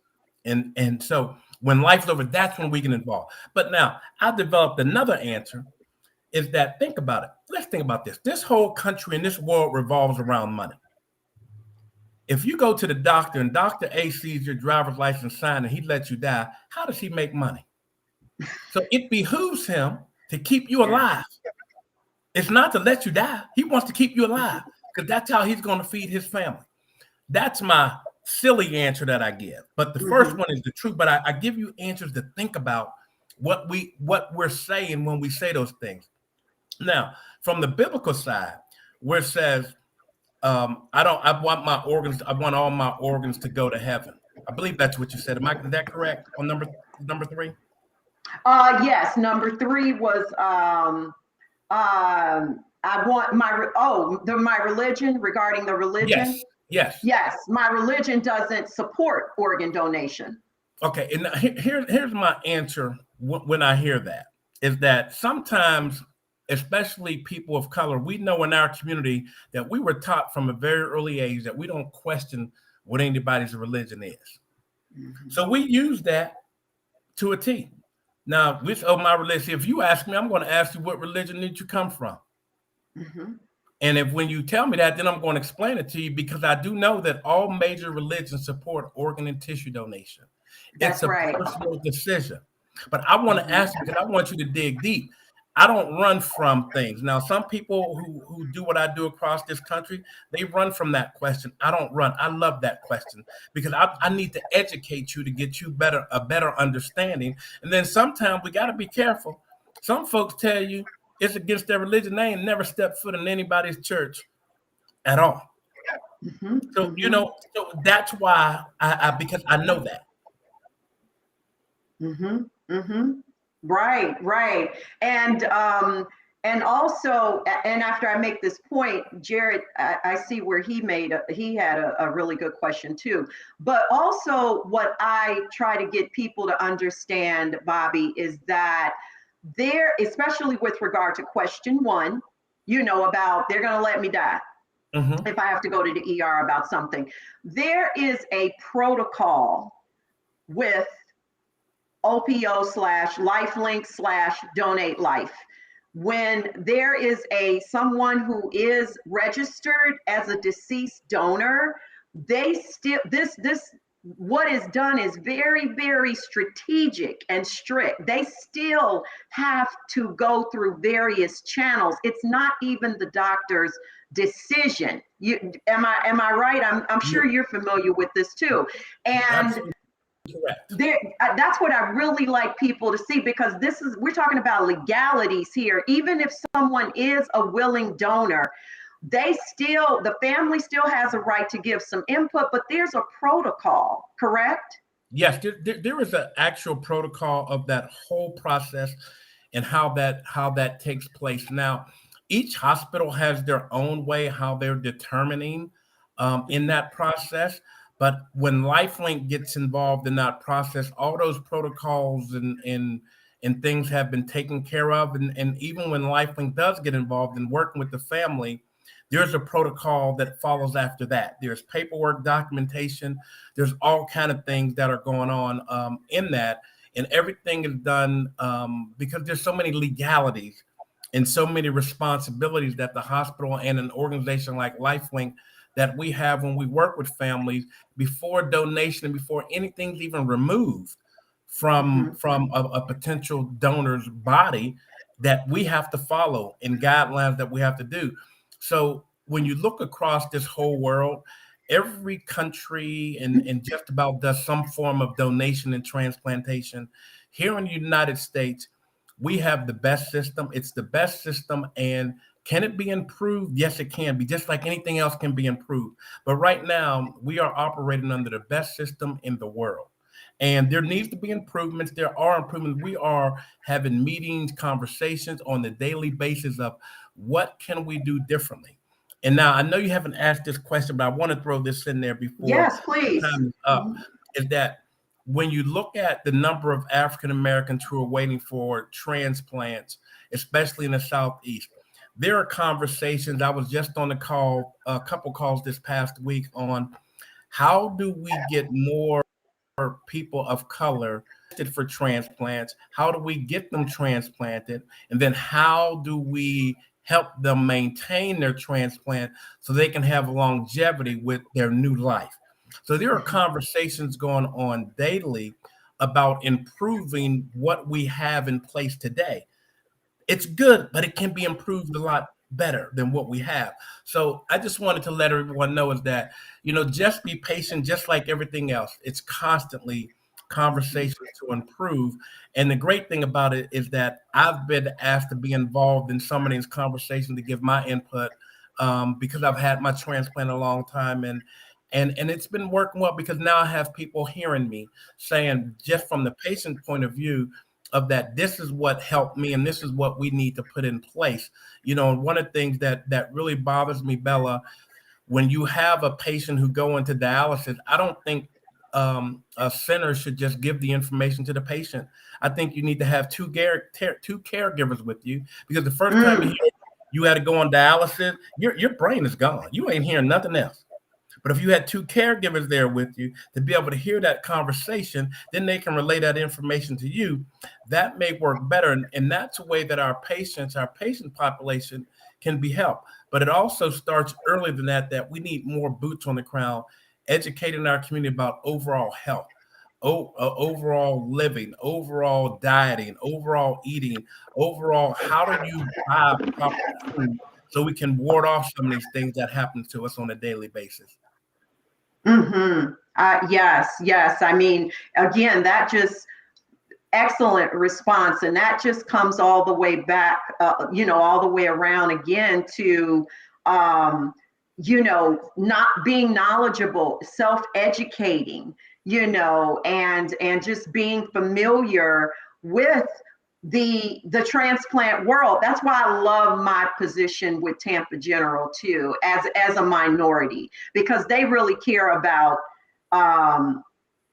And so when life's over, that's when we get involved. But now I developed another answer, is that, think about it. Let's think about this. This whole country and this world revolves around money. If you go to the doctor and Dr. A sees your driver's license sign and he lets you die, how does he make money? So it behooves him to keep you alive. It's not to let you die. He wants to keep you alive because that's how he's going to feed his family. That's my silly answer that I give. But the first one is the truth. But I give you answers to think about what we're saying when we say those things. Now, from the biblical side, where it says, I want all my organs to go to heaven. I believe that's what you said. Is that correct on number three? Yes, number three was I want my religion, regarding the religion. Yes, my religion doesn't support organ donation. Okay, and here's my answer when I hear that, is that sometimes, especially people of color, we know in our community that we were taught from a very early age that we don't question what anybody's religion is. So we use that to a T. Now, my religion, if you ask me, I'm going to ask you, what religion did you come from? And when you tell me that, then I'm going to explain it to you, because I do know that all major religions support organ and tissue donation. It's a personal decision. But I want to ask you, because I want you to dig deep. I don't run from things. Now, some people who do what I do across this country, they run from that question. I don't run. I love that question, because I need to educate you to get you a better understanding. And then sometimes we got to be careful. Some folks tell you it's against their religion. They ain't never stepped foot in anybody's church at all. So, so that's why because I know that. Right. And also, and after I make this point, Jared, I see where he had a really good question too. But also what I try to get people to understand, Bobby, is that especially with regard to question one, about they're going to let me die if I have to go to the ER about something. There is a protocol with OPO/Lifelink/Donate Life. When there is someone who is registered as a deceased donor, they still what is done is very, very strategic and strict. They still have to go through various channels. It's not even the doctor's decision. Am I right? I'm sure you're familiar with this too. And absolutely. Correct. That's what I really like people to see, because we're talking about legalities here. Even if someone is a willing donor, the family still has a right to give some input, but there's a protocol, correct? Yes, there is an actual protocol of that whole process and how that takes place. Now, each hospital has their own way how they're determining in that process. But when Lifelink gets involved in that process, all those protocols and things have been taken care of. And even when Lifelink does get involved in working with the family, there's a protocol that follows after that. There's paperwork, documentation. There's all kind of things that are going on in that, and everything is done because there's so many legalities and so many responsibilities that the hospital and an organization like Lifelink that we have when we work with families before donation and before anything's even removed from a potential donor's body, that we have to follow and guidelines that we have to do. So when you look across this whole world, every country and just about does some form of donation and transplantation. Here in the United States, we have the best system. It's the best system. And can it be improved? Yes, it can be. Just like anything else can be improved. But right now, we are operating under the best system in the world. And there needs to be improvements. There are improvements. We are having meetings, conversations on the daily basis of what can we do differently. And now I know you haven't asked this question, but I want to throw this in there before Yes, please. time is up. Is that when you look at the number of African Americans who are waiting for transplants, especially in the Southeast, there are conversations. I was just on a couple calls this past week on how do we get more people of color for transplants? How do we get them transplanted? And then how do we help them maintain their transplant so they can have longevity with their new life? So there are conversations going on daily about improving what we have in place today. It's good, but it can be improved a lot better than what we have. So I just wanted to let everyone know is that, just be patient, just like everything else. It's constantly conversations to improve. And the great thing about it is that I've been asked to be involved in some of these conversations to give my input because I've had my transplant a long time. And it's been working well because now I have people hearing me saying, just from the patient point of view, of that, this is what helped me and this is what we need to put in place. And one of the things that really bothers me, Bella, when you have a patient who go into dialysis, I don't think a center should just give the information to the patient. I think you need to have two caregivers with you, because the first time you had to go on dialysis, your brain is gone. You ain't hearing nothing else. But if you had two caregivers there with you to be able to hear that conversation, then they can relay that information to you. That may work better. And that's a way that our patient population can be helped. But it also starts earlier than that we need more boots on the ground, educating our community about overall health, overall living, overall dieting, overall eating, overall how do you buy proper food so we can ward off some of these things that happen to us on a daily basis. Yes. I mean, again, that just excellent response. And that just comes all the way back, all the way around again to, not being knowledgeable, self-educating, and just being familiar with the transplant world. That's why I love my position with Tampa General too, as a minority, because they really care about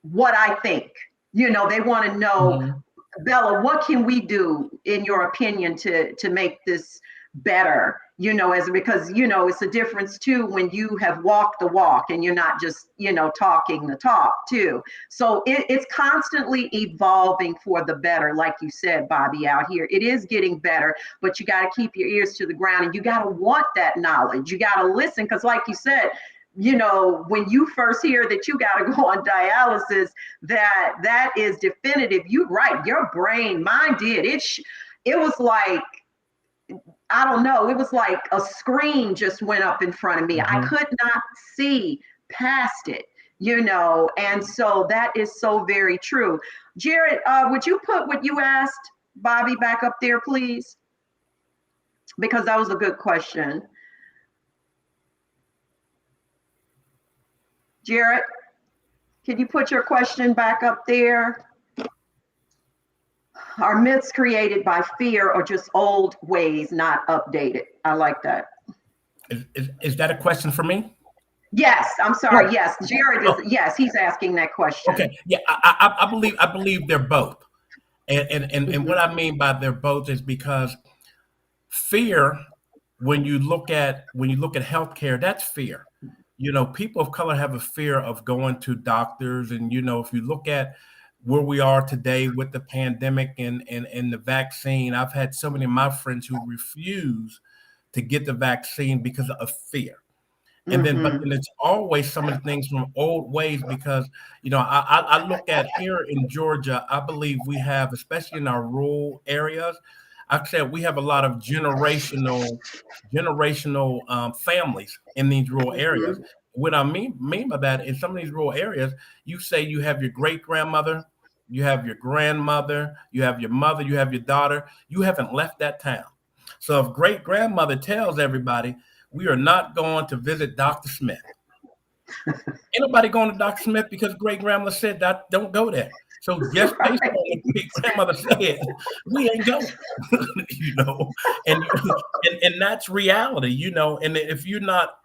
what I think. They want to know, Bella, what can we do in your opinion to make this better? Because it's a difference too when you have walked the walk and you're not just talking the talk too. So it's constantly evolving for the better, like you said, Bobby. Out here it is getting better, but you got to keep your ears to the ground and you got to want that knowledge. You got to listen, because like you said, when you first hear that you got to go on dialysis, that is definitive. You're right. Your brain, mine did. It was like, I don't know. It was like a screen just went up in front of me. I could not see past it, and so that is so very true. Jared, would you put what you asked Bobby back up there, please? Because that was a good question. Jared, can you put your question back up there? Are myths created by fear or just old ways not updated? I like that. Is that a question for me? Yes, I'm sorry. Oh, Yes, Jared oh, is. Yes, he's asking that question. okay. Yeah, I believe they're both. And what Hmm. I mean by they're both is because fear, when you look at healthcare, that's fear. You know, people of color have a fear of going to doctors, and you know, if you look at where we are today with the pandemic and the vaccine, I've had so many of my friends who refuse to get the vaccine because of fear. And then, but Hmm. then it's always some of the things from old ways because, you know, I look at here in Georgia, I believe we have, especially in our rural areas, I said we have a lot of generational families in these rural areas. Hmm. What I mean by that, in some of these rural areas, you say you have your great grandmother, you have your grandmother, you have your mother, you have your daughter, you haven't left that town. So if great grandmother tells everybody, we are not going to visit Dr. Smith. Ain't nobody going to Dr. Smith because great grandmother said that don't go there. So just based on what Right. great grandmother said, we ain't going, you know, and that's reality, you know. And if you're not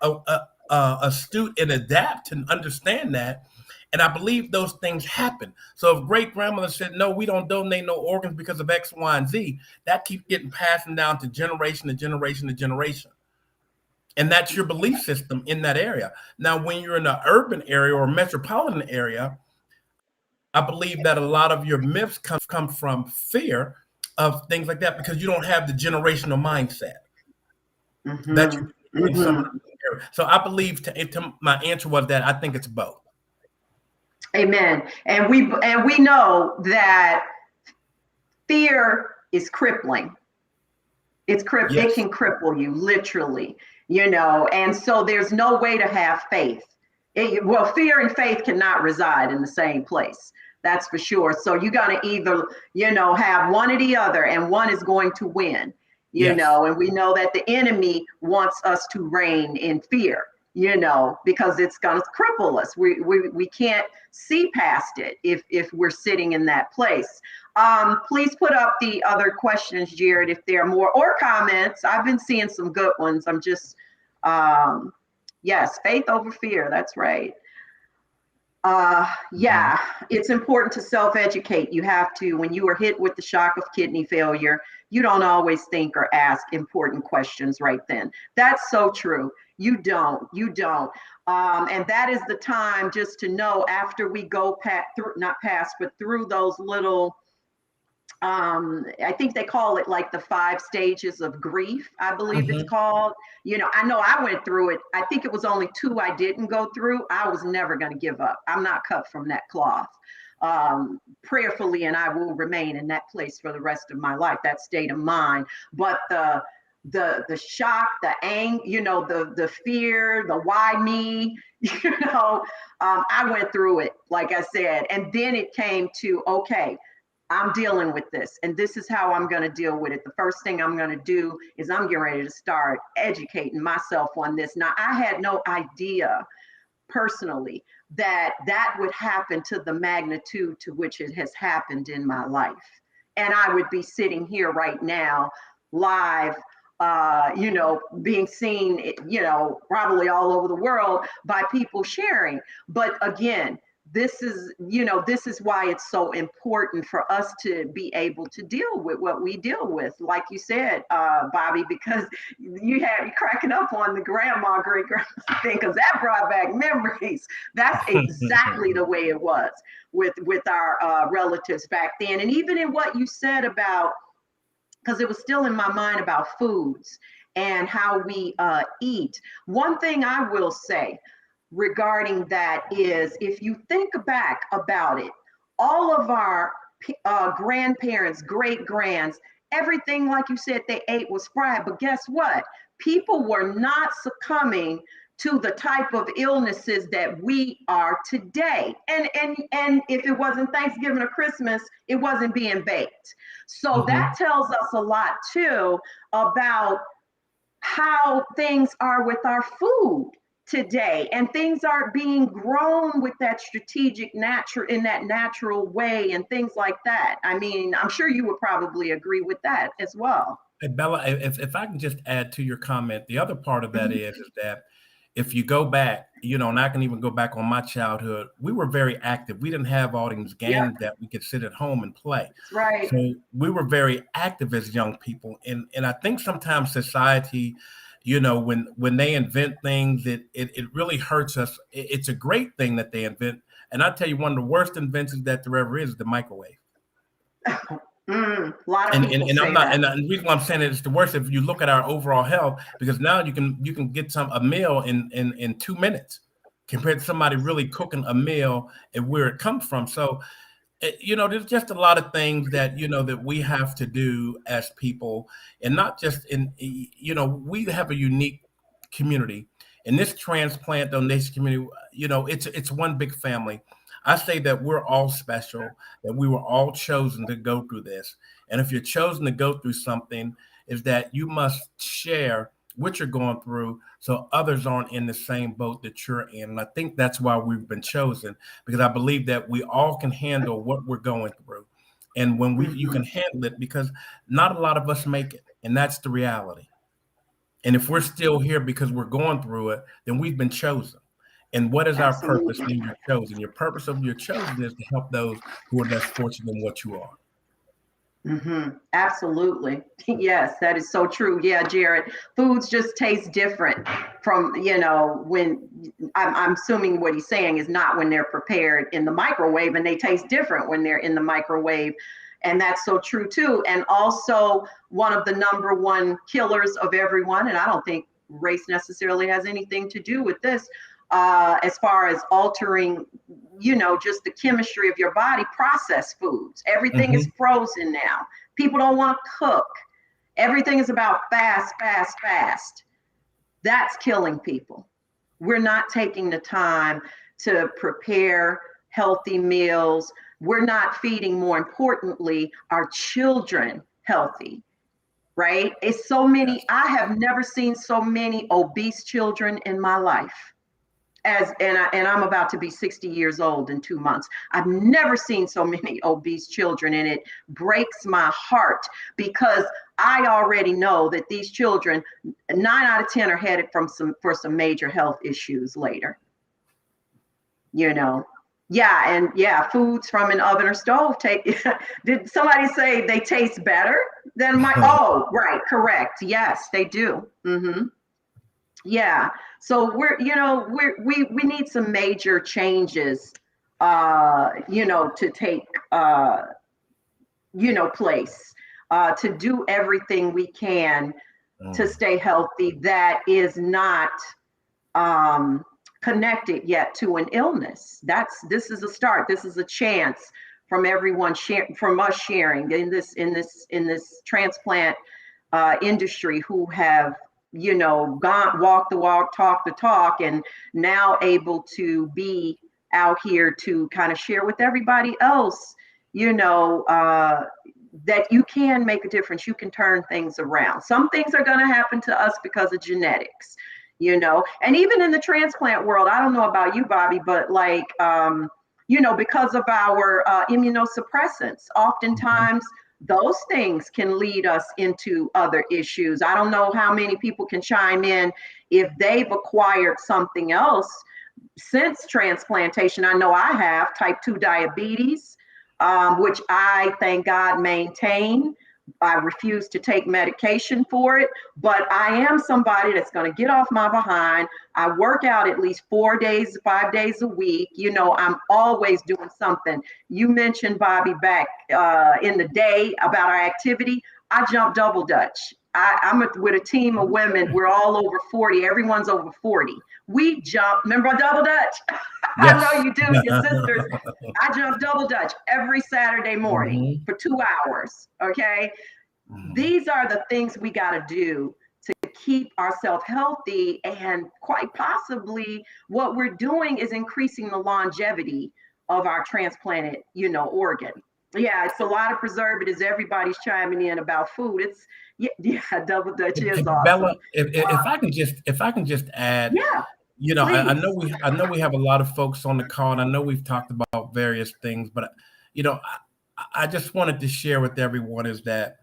astute and adapt and understand that, and I believe those things happen. So if great grandmother said no, we don't donate no organs because of X, Y, and Z, that keeps getting passing down to generation to generation to generation. And that's your belief system in that area. Now, when you're in an urban area or metropolitan area, I believe that a lot of your myths come from fear of things like that because you don't have the generational mindset that you Hmm. do in some of Hmm. the areas. So I believe my answer was that I think it's both. Amen. And we know that fear is crippling. It Yes. can cripple you literally, and so there's no way to have faith. Well, fear and faith cannot reside in the same place. That's for sure. So you got to either, have one or the other, and one is going to win, Yes. and we know that the enemy wants us to reign in fear, because it's going to cripple us. We can't see past it if we're sitting in that place. Please put up the other questions, Jared, if there are more, or comments. I've been seeing some good ones. I'm just, yes, faith over fear. That's right. Mhm. Yeah, it's important to self-educate. You have to, when you are hit with the shock of kidney failure, you don't always think or ask important questions right then. That's so true. You don't. And that is the time just to know, after we go through, not past, but through those little, I think they call it like the 5 stages of grief, I believe it's Mhm. called. I know I went through it. I think it was only two I didn't go through. I was never going to give up. I'm not cut from that cloth. Prayerfully, and I will remain in that place for the rest of my life, that state of mind. But the shock, the anger, the fear, the why me, I went through it, like I said. And then it came to, okay, I'm dealing with this, and this is how I'm going to deal with it. The first thing I'm going to do is I'm getting ready to start educating myself on this. Now, I had no idea personally that that would happen to the magnitude to which it has happened in my life. And I would be sitting here right now, live, being seen, probably all over the world by people sharing. But again, this is why it's so important for us to be able to deal with what we deal with, like you said, Bobby, because you had me cracking up on the great grandma thing, because that brought back memories. That's exactly the way it was with our relatives back then. And even in what you said about, because it was still in my mind about foods and how we eat. One thing I will say regarding that is, if you think back about it, all of our grandparents, great grands, everything, like you said, they ate was fried. But guess what? People were not succumbing to the type of illnesses that we are today. And if it wasn't Thanksgiving or Christmas, it wasn't being baked. So that Mhm. tells us a lot too about how things are with our food today, and things are being grown with that strategic natural, in that natural way, and things like that. I mean, I'm sure you would probably agree with that as well. Hey, Bella, if I can just add to your comment, the other part of that Mhm. is that if you go back, and I can even go back on my childhood, we were very active. We didn't have all these Yep, games that we could sit at home and play. that's right. So we were very active as young people. And I think sometimes society, when they invent things, it really hurts us. It's a great thing that they invent. And I tell you, one of the worst inventions that there ever is the microwave. A lot of And, people and I'm say not, that. and the reason why I'm saying it's the worst, if you look at our overall health, because now you can get a meal in 2 minutes compared to somebody really cooking a meal and where it comes from. So there's just a lot of things that that we have to do as people, and not just we have a unique community in this transplant donation community. It's one big family. I say that we're all special, that we were all chosen to go through this. And if you're chosen to go through something, is that you must share what you're going through so others aren't in the same boat that you're in. And I think that's why we've been chosen, because I believe that we all can handle what we're going through. And when you Hmm. can handle it, because not a lot of us make it. And that's the reality. And if we're still here because we're going through it, then we've been chosen. And what is our purpose Absolutely. when you're chosen? Your purpose of your chosen is to help those who are less fortunate than what you are. Absolutely. Yes, that is so true. Yeah, Jared, foods just taste different from, when I'm assuming what he's saying is not when they're prepared in the microwave, and they taste different when they're in the microwave. And that's so true too. And also, one of the number one killers of everyone, and I don't think race necessarily has anything to do with this, as far as altering, just the chemistry of your body, processed foods. Everything is Hmm. frozen now. People don't want to cook. Everything is about fast, fast, fast. That's killing people. We're not taking the time to prepare healthy meals. We're not feeding, more importantly, our children healthy, right? It's so many. Yes. I have never seen so many obese children in my life. I'm about to be 60 years old in 2 months. I've never seen so many obese children, and it breaks my heart because I already know that these children, 9 out of 10, are headed for some major health issues later. You know, yeah, and yeah, foods from an oven or stove take. Did somebody say they taste better than my? Oh, right, correct. Yes, they do. Yeah. So we need some major changes, to take, place, to do everything we can to Mm. stay healthy that is not um, connected yet to an illness. This is a start. This is a chance from everyone from us sharing in this transplant industry, who have gone walk the walk, talk the talk, and now able to be out here to kind of share with everybody else, that you can make a difference. You can turn things around. Some things are going to happen to us because of genetics, and even in the transplant world, I don't know about you, Bobby, but like, because of our immunosuppressants, Mhm. oftentimes those things can lead us into other issues. I don't know how many people can chime in if they've acquired something else since transplantation. I know I have type 2 diabetes, which I, thank God, maintain. I refuse to take medication for it, but I am somebody that's going to get off my behind. I work out at least 4 days, 5 days a week. I'm always doing something. You mentioned, Bobby, back in the day about our activity. I jump double dutch. I'm with a team of women. We're all over 40. Everyone's over 40. We jump. Remember double dutch? I know Yes. you do, your sisters. I jump double dutch every Saturday morning Mhm. for 2 hours. Okay. Mhm. These are the things we got to do to keep ourselves healthy. And quite possibly, what we're doing is increasing the longevity of our transplanted, organ. Yeah, it's a lot of preservatives. Everybody's chiming in about food. It's, yeah, double dutch is Bella, awesome. if I can just add, Yeah, I please. know we have a lot of folks on the call, and I know we've talked about various things, but you know, I, I just wanted to share with everyone is that,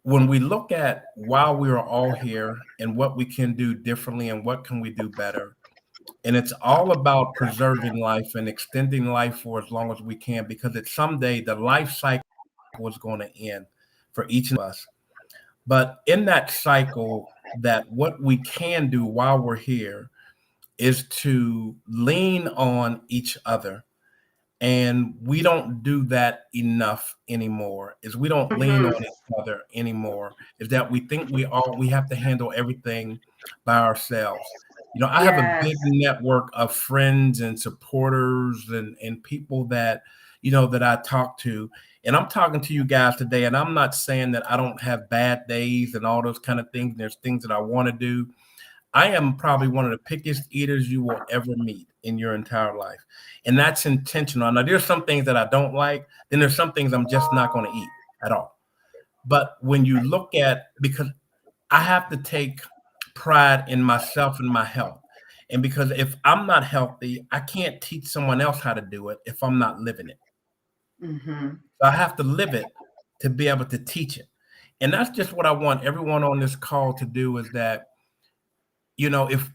when we look at why we are all here and what we can do differently and what can we do better, and it's all about preserving life and extending life for as long as we can, because it's someday the life cycle is going to end for each of us. But in that cycle, that what we can do while we're here is to lean on each other. And we don't do that enough anymore. Is we don't lean Hmm. on each other anymore. Is that we think we have to handle everything by ourselves. I have a Yes. big network of friends and supporters and people that that I talk to. And I'm talking to you guys today, and I'm not saying that I don't have bad days and all those kind of things. There's things that I want to do. I am probably one of the pickiest eaters you will ever meet in your entire life. And that's intentional. Now, there's some things that I don't like, then there's some things I'm just not going to eat at all. But when you look at, because I have to take pride in myself and my health. And because if I'm not healthy, I can't teach someone else how to do it if I'm not living it. Hmm. So I have to live it to be able to teach it. And that's just what I want everyone on this call to do, is that, if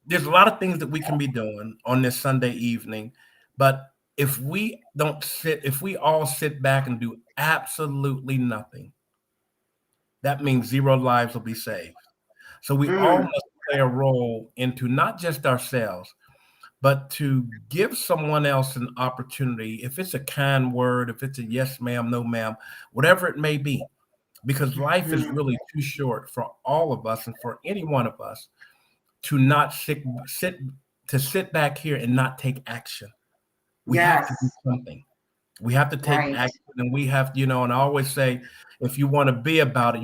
there's a lot of things that we can be doing on this Sunday evening, but if we all sit back and do absolutely nothing, that means zero lives will be saved. So we all Mm. must play a role into not just ourselves, but to give someone else an opportunity. If it's a kind word, if it's a yes, ma'am, no, ma'am, whatever it may be, because life is Mhm. really too short for all of us and for any one of us to not sit back here and not take action. We have to do Yes. something. We have to take Right. action, and we have, and I always say, if you want to be about it,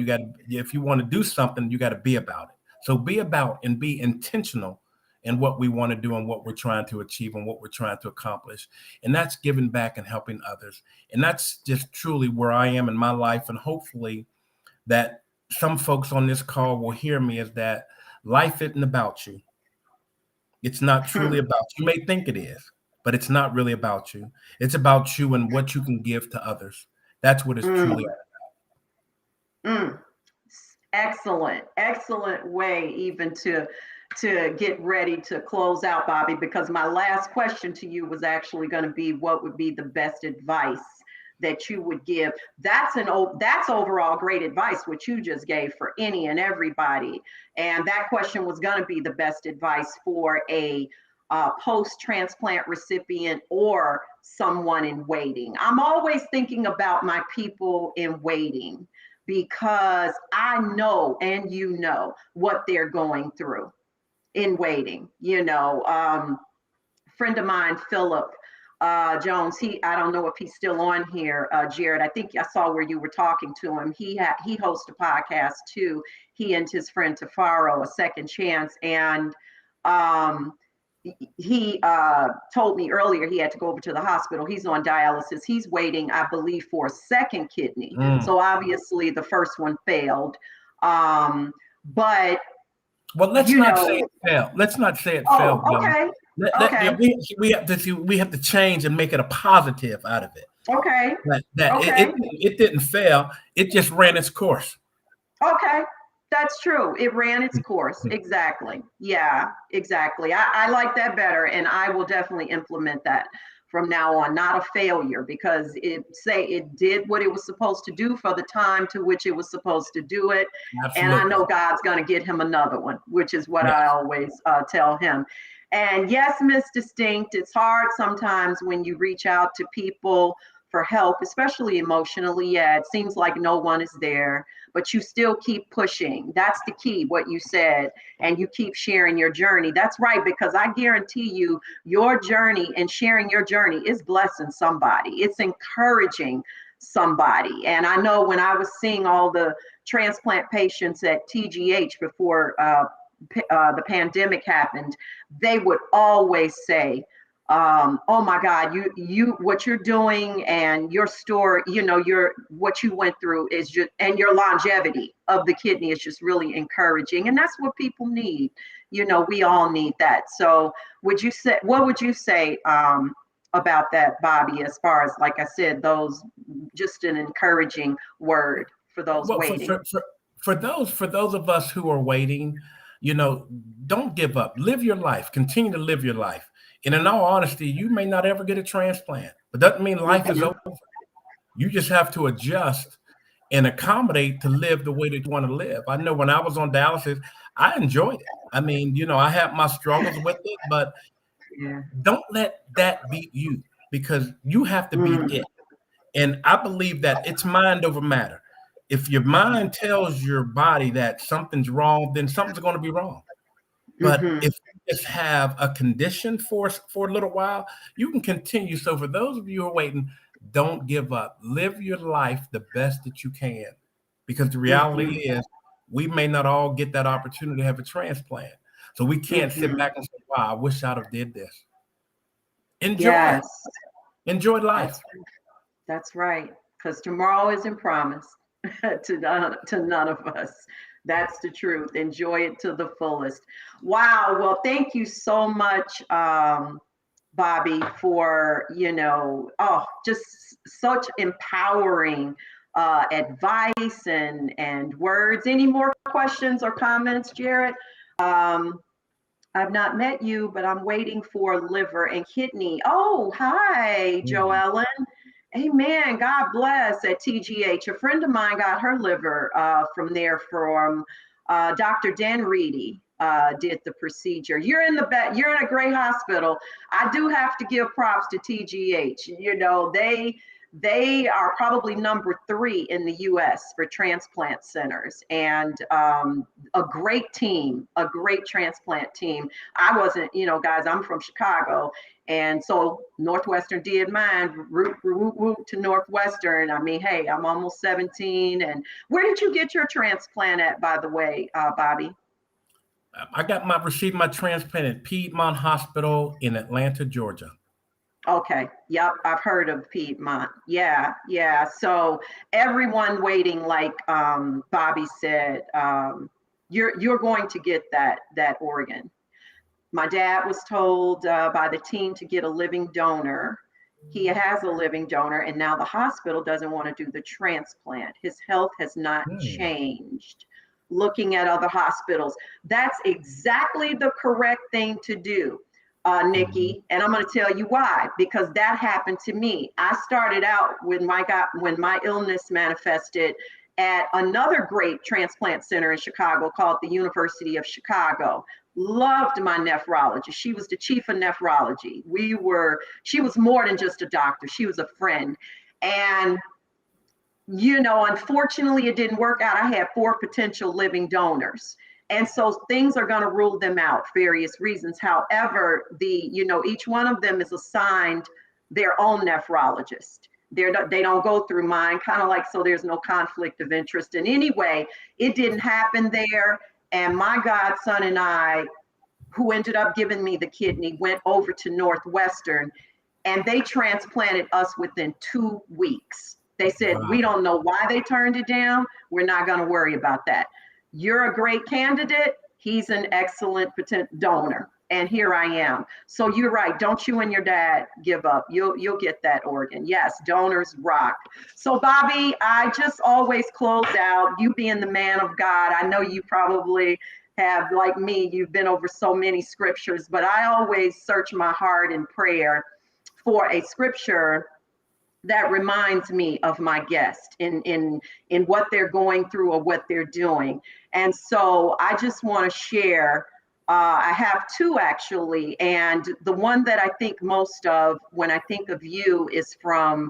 if you want to do something, you got to be about it. So be about and be intentional in what we want to do and what we're trying to achieve and what we're trying to accomplish. And that's giving back and helping others. And that's just truly where I am in my life. And hopefully that some folks on this call will hear me, is that life isn't about you. It's not truly about you. You may think it is, but it's not really about you. It's about you and what you can give to others. That's what it's Mm. truly. Mm. Excellent, excellent way even to get ready to close out, Bobby, because my last question to you was actually going to be, what would be the best advice that you would give? That's overall great advice what you just gave for any and everybody. And that question was going to be the best advice for a post transplant recipient or someone in waiting. I'm always thinking about my people in waiting, because I know and what they're going through in waiting. Friend of mine, Philip Jones, I don't know if he's still on here, Jared. I think I saw where you were talking to him. He hosts a podcast too. He and his friend Tafaro, A Second Chance, and um, he told me earlier he had to go over to the hospital. He's on dialysis. He's waiting, I believe, for a second kidney. Mm. So obviously the first one failed. But Well, let's you not know, say it failed. Let's not say it oh, failed, Billy. okay, Yeah, okay, we have to change and make it a positive out of it. okay, That okay, it didn't fail. It just ran its course. okay. That's true. It ran its course. Exactly. Yeah, exactly. I like that better, and I will definitely implement that from now on. Not a failure, because it did what it was supposed to do for the time to which it was supposed to do it, and I Absolutely. know God's going to get him another one, which is what I Yes. always tell him. And yes, Miss Distinct, it's hard sometimes when you reach out to people for help, especially emotionally. Yeah, it seems like no one is there, but you still keep pushing. That's the key, what you said. And you keep sharing your journey. That's right, because I guarantee you, your journey and sharing your journey is blessing somebody, it's encouraging somebody. And I know when I was seeing all the transplant patients at TGH before the pandemic happened, they would always say, oh my God, what you're doing and your story, your what you went through is just, and your longevity of the kidney is just really encouraging. And that's what people need. We all need that. So what would you say about that, Bobby, as far as, like I said, those, just an encouraging word for those Well, waiting? for those of us who are waiting, you know, don't give up. Live your life. Continue to live your life. And in all honesty, you may not ever get a transplant, but doesn't mean life is Mhm. over. You just have to adjust and accommodate to live the way that you want to live. I know when I was on dialysis, I enjoyed it. I mean, you know, I had my struggles with it, but Yeah. don't let that beat you because you have to beat Mm. it. And I believe that it's mind over matter. If your mind tells your body that something's wrong, then something's going to be wrong. But Mhm. if you just have a condition for a little while, you can continue. So for those of you who are waiting, don't give up. Live your life the best that you can. Because the reality Mhm. is we may not all get that opportunity to have a transplant. So we can't sit Mhm. back and say, wow, I wish I'd have did this. Enjoy it. Yes, Enjoy that's life. that's right. Because tomorrow isn't promised to none of us. That's the truth. Enjoy it to the fullest. Wow. Well, thank you so much, Bobby, for just such empowering advice and words. Any more questions or comments, Jared? Um, I've not met you, but I'm waiting for liver and kidney. Oh, hi, Mm. Joellen. Amen. God bless at TGH. A friend of mine got her liver from there from Dr. Dan Reedy. Did the procedure. You're in the back. You're in a great hospital. I do have to give props to TGH. You know, they are probably number 3 in the U.S. for transplant centers, and a great transplant team. I wasn't, guys, I'm from Chicago. And so Northwestern did mine, root to Northwestern. I mean, hey, I'm almost 17. And where did you get your transplant at, by the way, Bobby? Received my transplant at Piedmont Hospital in Atlanta, Georgia. Okay. Yep. I've heard of Piedmont. Yeah. Yeah. So everyone waiting, like Bobby said, you're going to get that organ. My dad was told by the team to get a living donor. He has a living donor, and now the hospital doesn't want to do the transplant. His health has not Hmm. changed. Looking at other hospitals, that's exactly the correct thing to do, Mhm. Nikki. And I'm going to tell you why. Because that happened to me. I started out when my illness manifested at another great transplant center in Chicago called the University of Chicago. Loved my nephrologist. She was the chief of nephrology. She was more than just a doctor. She was a friend. And, unfortunately, it didn't work out. I had 4 potential living donors. And so things are going to rule them out, various reasons. However, each one of them is assigned their own nephrologist. They don't go through mine, kind of like, so there's no conflict of interest. And anyway, it didn't happen there. And my godson and I, who ended up giving me the kidney, went over to Northwestern, and they transplanted us within 2 weeks. They said, we Wow. don't know why they turned it down. We're not going to worry about that. You're a great candidate. He's an excellent donor. And here I am. So you're right. Don't you and your dad give up. You'll get that organ. Yes, donors rock. So Bobby, I just always close out. You being the man of God, I know you probably have, like me, you've been over so many scriptures, but I always search my heart in prayer for a scripture that reminds me of my guest in what they're going through or what they're doing. And so I just want to share. I have 2 actually, and the one that I think most of when I think of you is from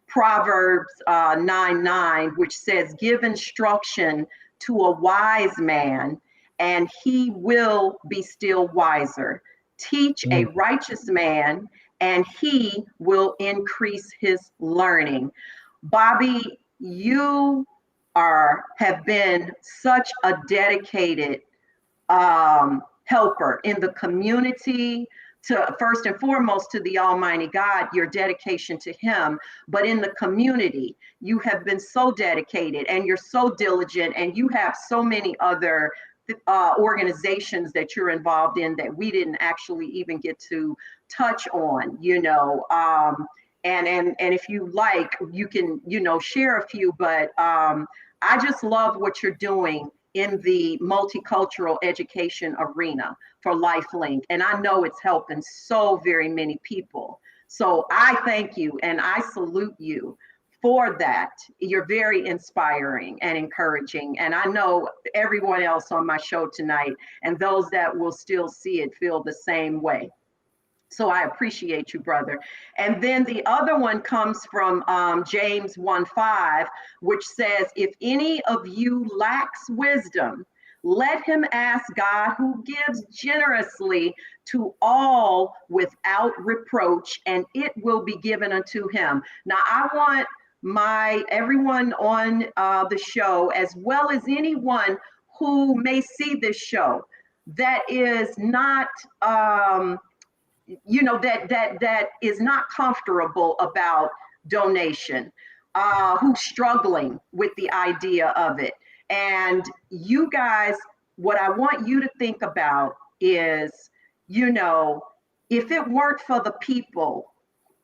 Proverbs 9:9, which says, "Give instruction to a wise man, and he will be still wiser. Teach a Mm. righteous man, and he will increase his learning." Bobby, you have been such a dedicated helper in the community, to first and foremost to the Almighty God, your dedication to Him, but in the community, you have been so dedicated and you're so diligent, and you have so many other organizations that you're involved in that we didn't actually even get to touch on, and if you like, you can share a few, but I just love what you're doing in the multicultural education arena for Lifelink. And I know it's helping so very many people. So I thank you and I salute you for that. You're very inspiring and encouraging. And I know everyone else on my show tonight and those that will still see it feel the same way. So I appreciate you, brother. And then the other one comes from James 1:5, which says, if any of you lacks wisdom, let him ask God, who gives generously to all without reproach, and it will be given unto him. Now, I want everyone on the show, as well as anyone who may see this show, that is not that is not comfortable about donation, who's struggling with the idea of it. And you guys, what I want you to think about is, if it weren't for the people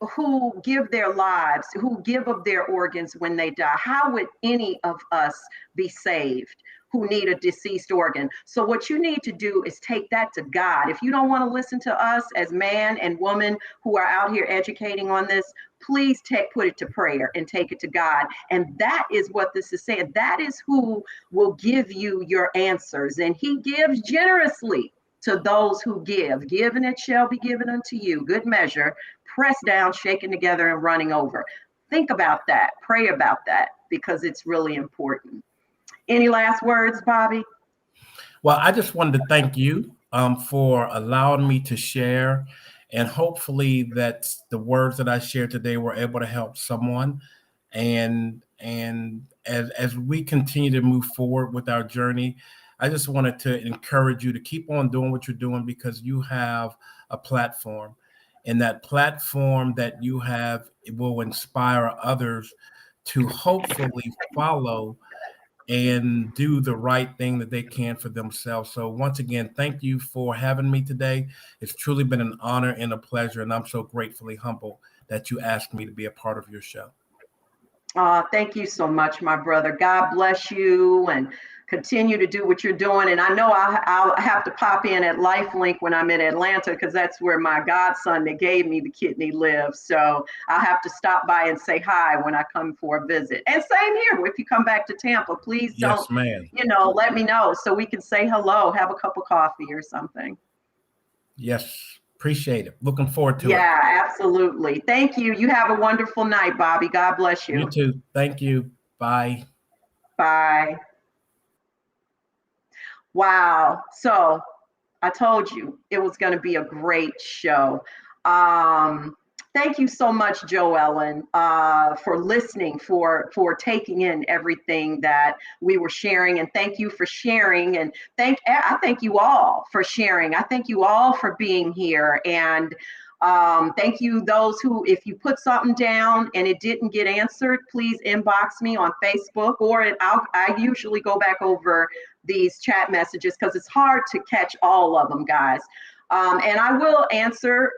who give their lives, who give of their organs when they die, how would any of us be saved who need a deceased organ? So what you need to do is take that to God. If you don't want to listen to us as man and woman who are out here educating on this, please put it to prayer and take it to God. And that is what this is saying. That is who will give you your answers. And he gives generously to those who give. Give and it shall be given unto you. Good measure, pressed down, shaken together, and running over. Think about that. Pray about that, because it's really important. Any last words, Bobby? Well, I just wanted to thank you for allowing me to share, and hopefully that the words that I shared today were able to help someone. And as we continue to move forward with our journey, I just wanted to encourage you to keep on doing what you're doing, because you have a platform, and that platform that you have, it will inspire others to hopefully follow and do the right thing that they can for themselves. So once again, thank you for having me today. It's truly been an honor and a pleasure, and I'm so gratefully humble that you asked me to be a part of your show. Thank you so much, my brother. God bless you and continue to do what you're doing. And I know I'll have to pop in at Lifelink when I'm in Atlanta, because that's where my godson that gave me the kidney lives. So I'll have to stop by and say hi when I come for a visit. And same here, if you come back to Tampa, please don't, Yes, ma'am. Let me know so we can say hello, have a cup of coffee or something. Yes, appreciate it. Looking forward to it. Yeah, absolutely. Thank you. You have a wonderful night, Bobby. God bless you. You too. Thank you. Bye. Bye. Wow. So I told you it was going to be a great show. Thank you so much, Joellen, for listening, for taking in everything that we were sharing, and thank you for sharing. And I thank you all for sharing. I thank you all for being here, and thank you those who, if you put something down and it didn't get answered, please inbox me on Facebook, or I usually go back over these chat messages because it's hard to catch all of them, guys. And I will answer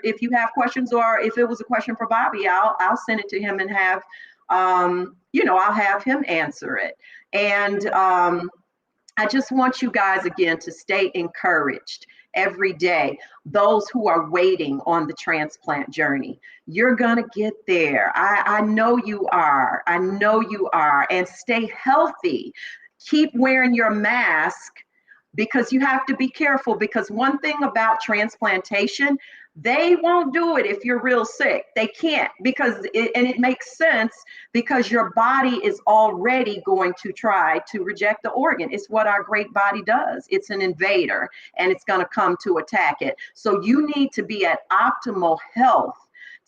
if you have questions, or if it was a question for Bobby, I'll send it to him and have I'll have him answer it. And I just want you guys again to stay encouraged every day. Those who are waiting on the transplant journey, you're gonna get there. I know you are. I know you are. And stay healthy. Keep wearing your mask, because you have to be careful, because one thing about transplantation, they won't do it if you're real sick. They can't, and it makes sense, because your body is already going to try to reject the organ. It's what our great body does. It's an invader, and it's going to come to attack it. So you need to be at optimal health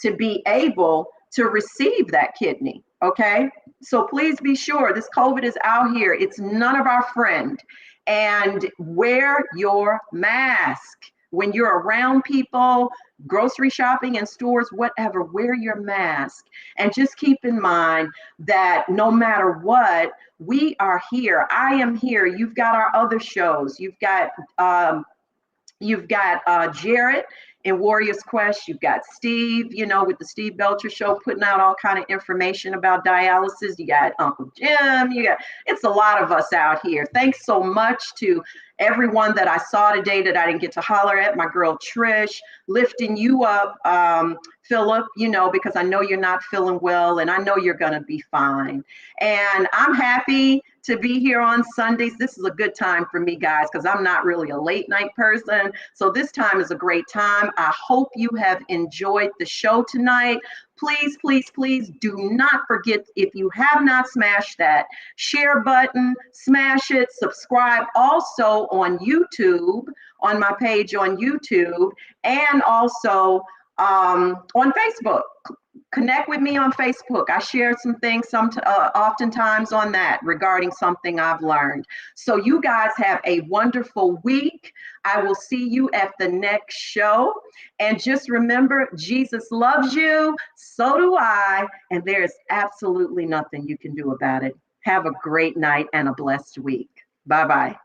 to be able to receive that kidney. Okay. So please be sure, this COVID is out here. It's none of our friend. And wear your mask when you're around people, grocery shopping in stores, whatever. Wear your mask, and just keep in mind that no matter what, we are here. I am here. You've got our other shows. You've got Jarrett. in Warriors Quest. You've got Steve, with the Steve Belcher Show, putting out all kind of information about dialysis. You got Uncle Jim. It's a lot of us out here. Thanks so much to everyone that I saw today that I didn't get to holler at. My girl Trish, lifting you up, Philip, because I know you're not feeling well, and I know you're going to be fine. And I'm happy to be here on Sundays. This is a good time for me, guys, because I'm not really a late night person. So this time is a great time. I hope you have enjoyed the show tonight. Please, please, please do not forget, if you have not smashed that share button, smash it, subscribe also on YouTube, on my page on YouTube, and also on Facebook. Connect with me on Facebook. I share some things oftentimes on that regarding something I've learned. So you guys have a wonderful week. I will see you at the next show. And just remember, Jesus loves you. So do I. And there's absolutely nothing you can do about it. Have a great night and a blessed week. Bye-bye.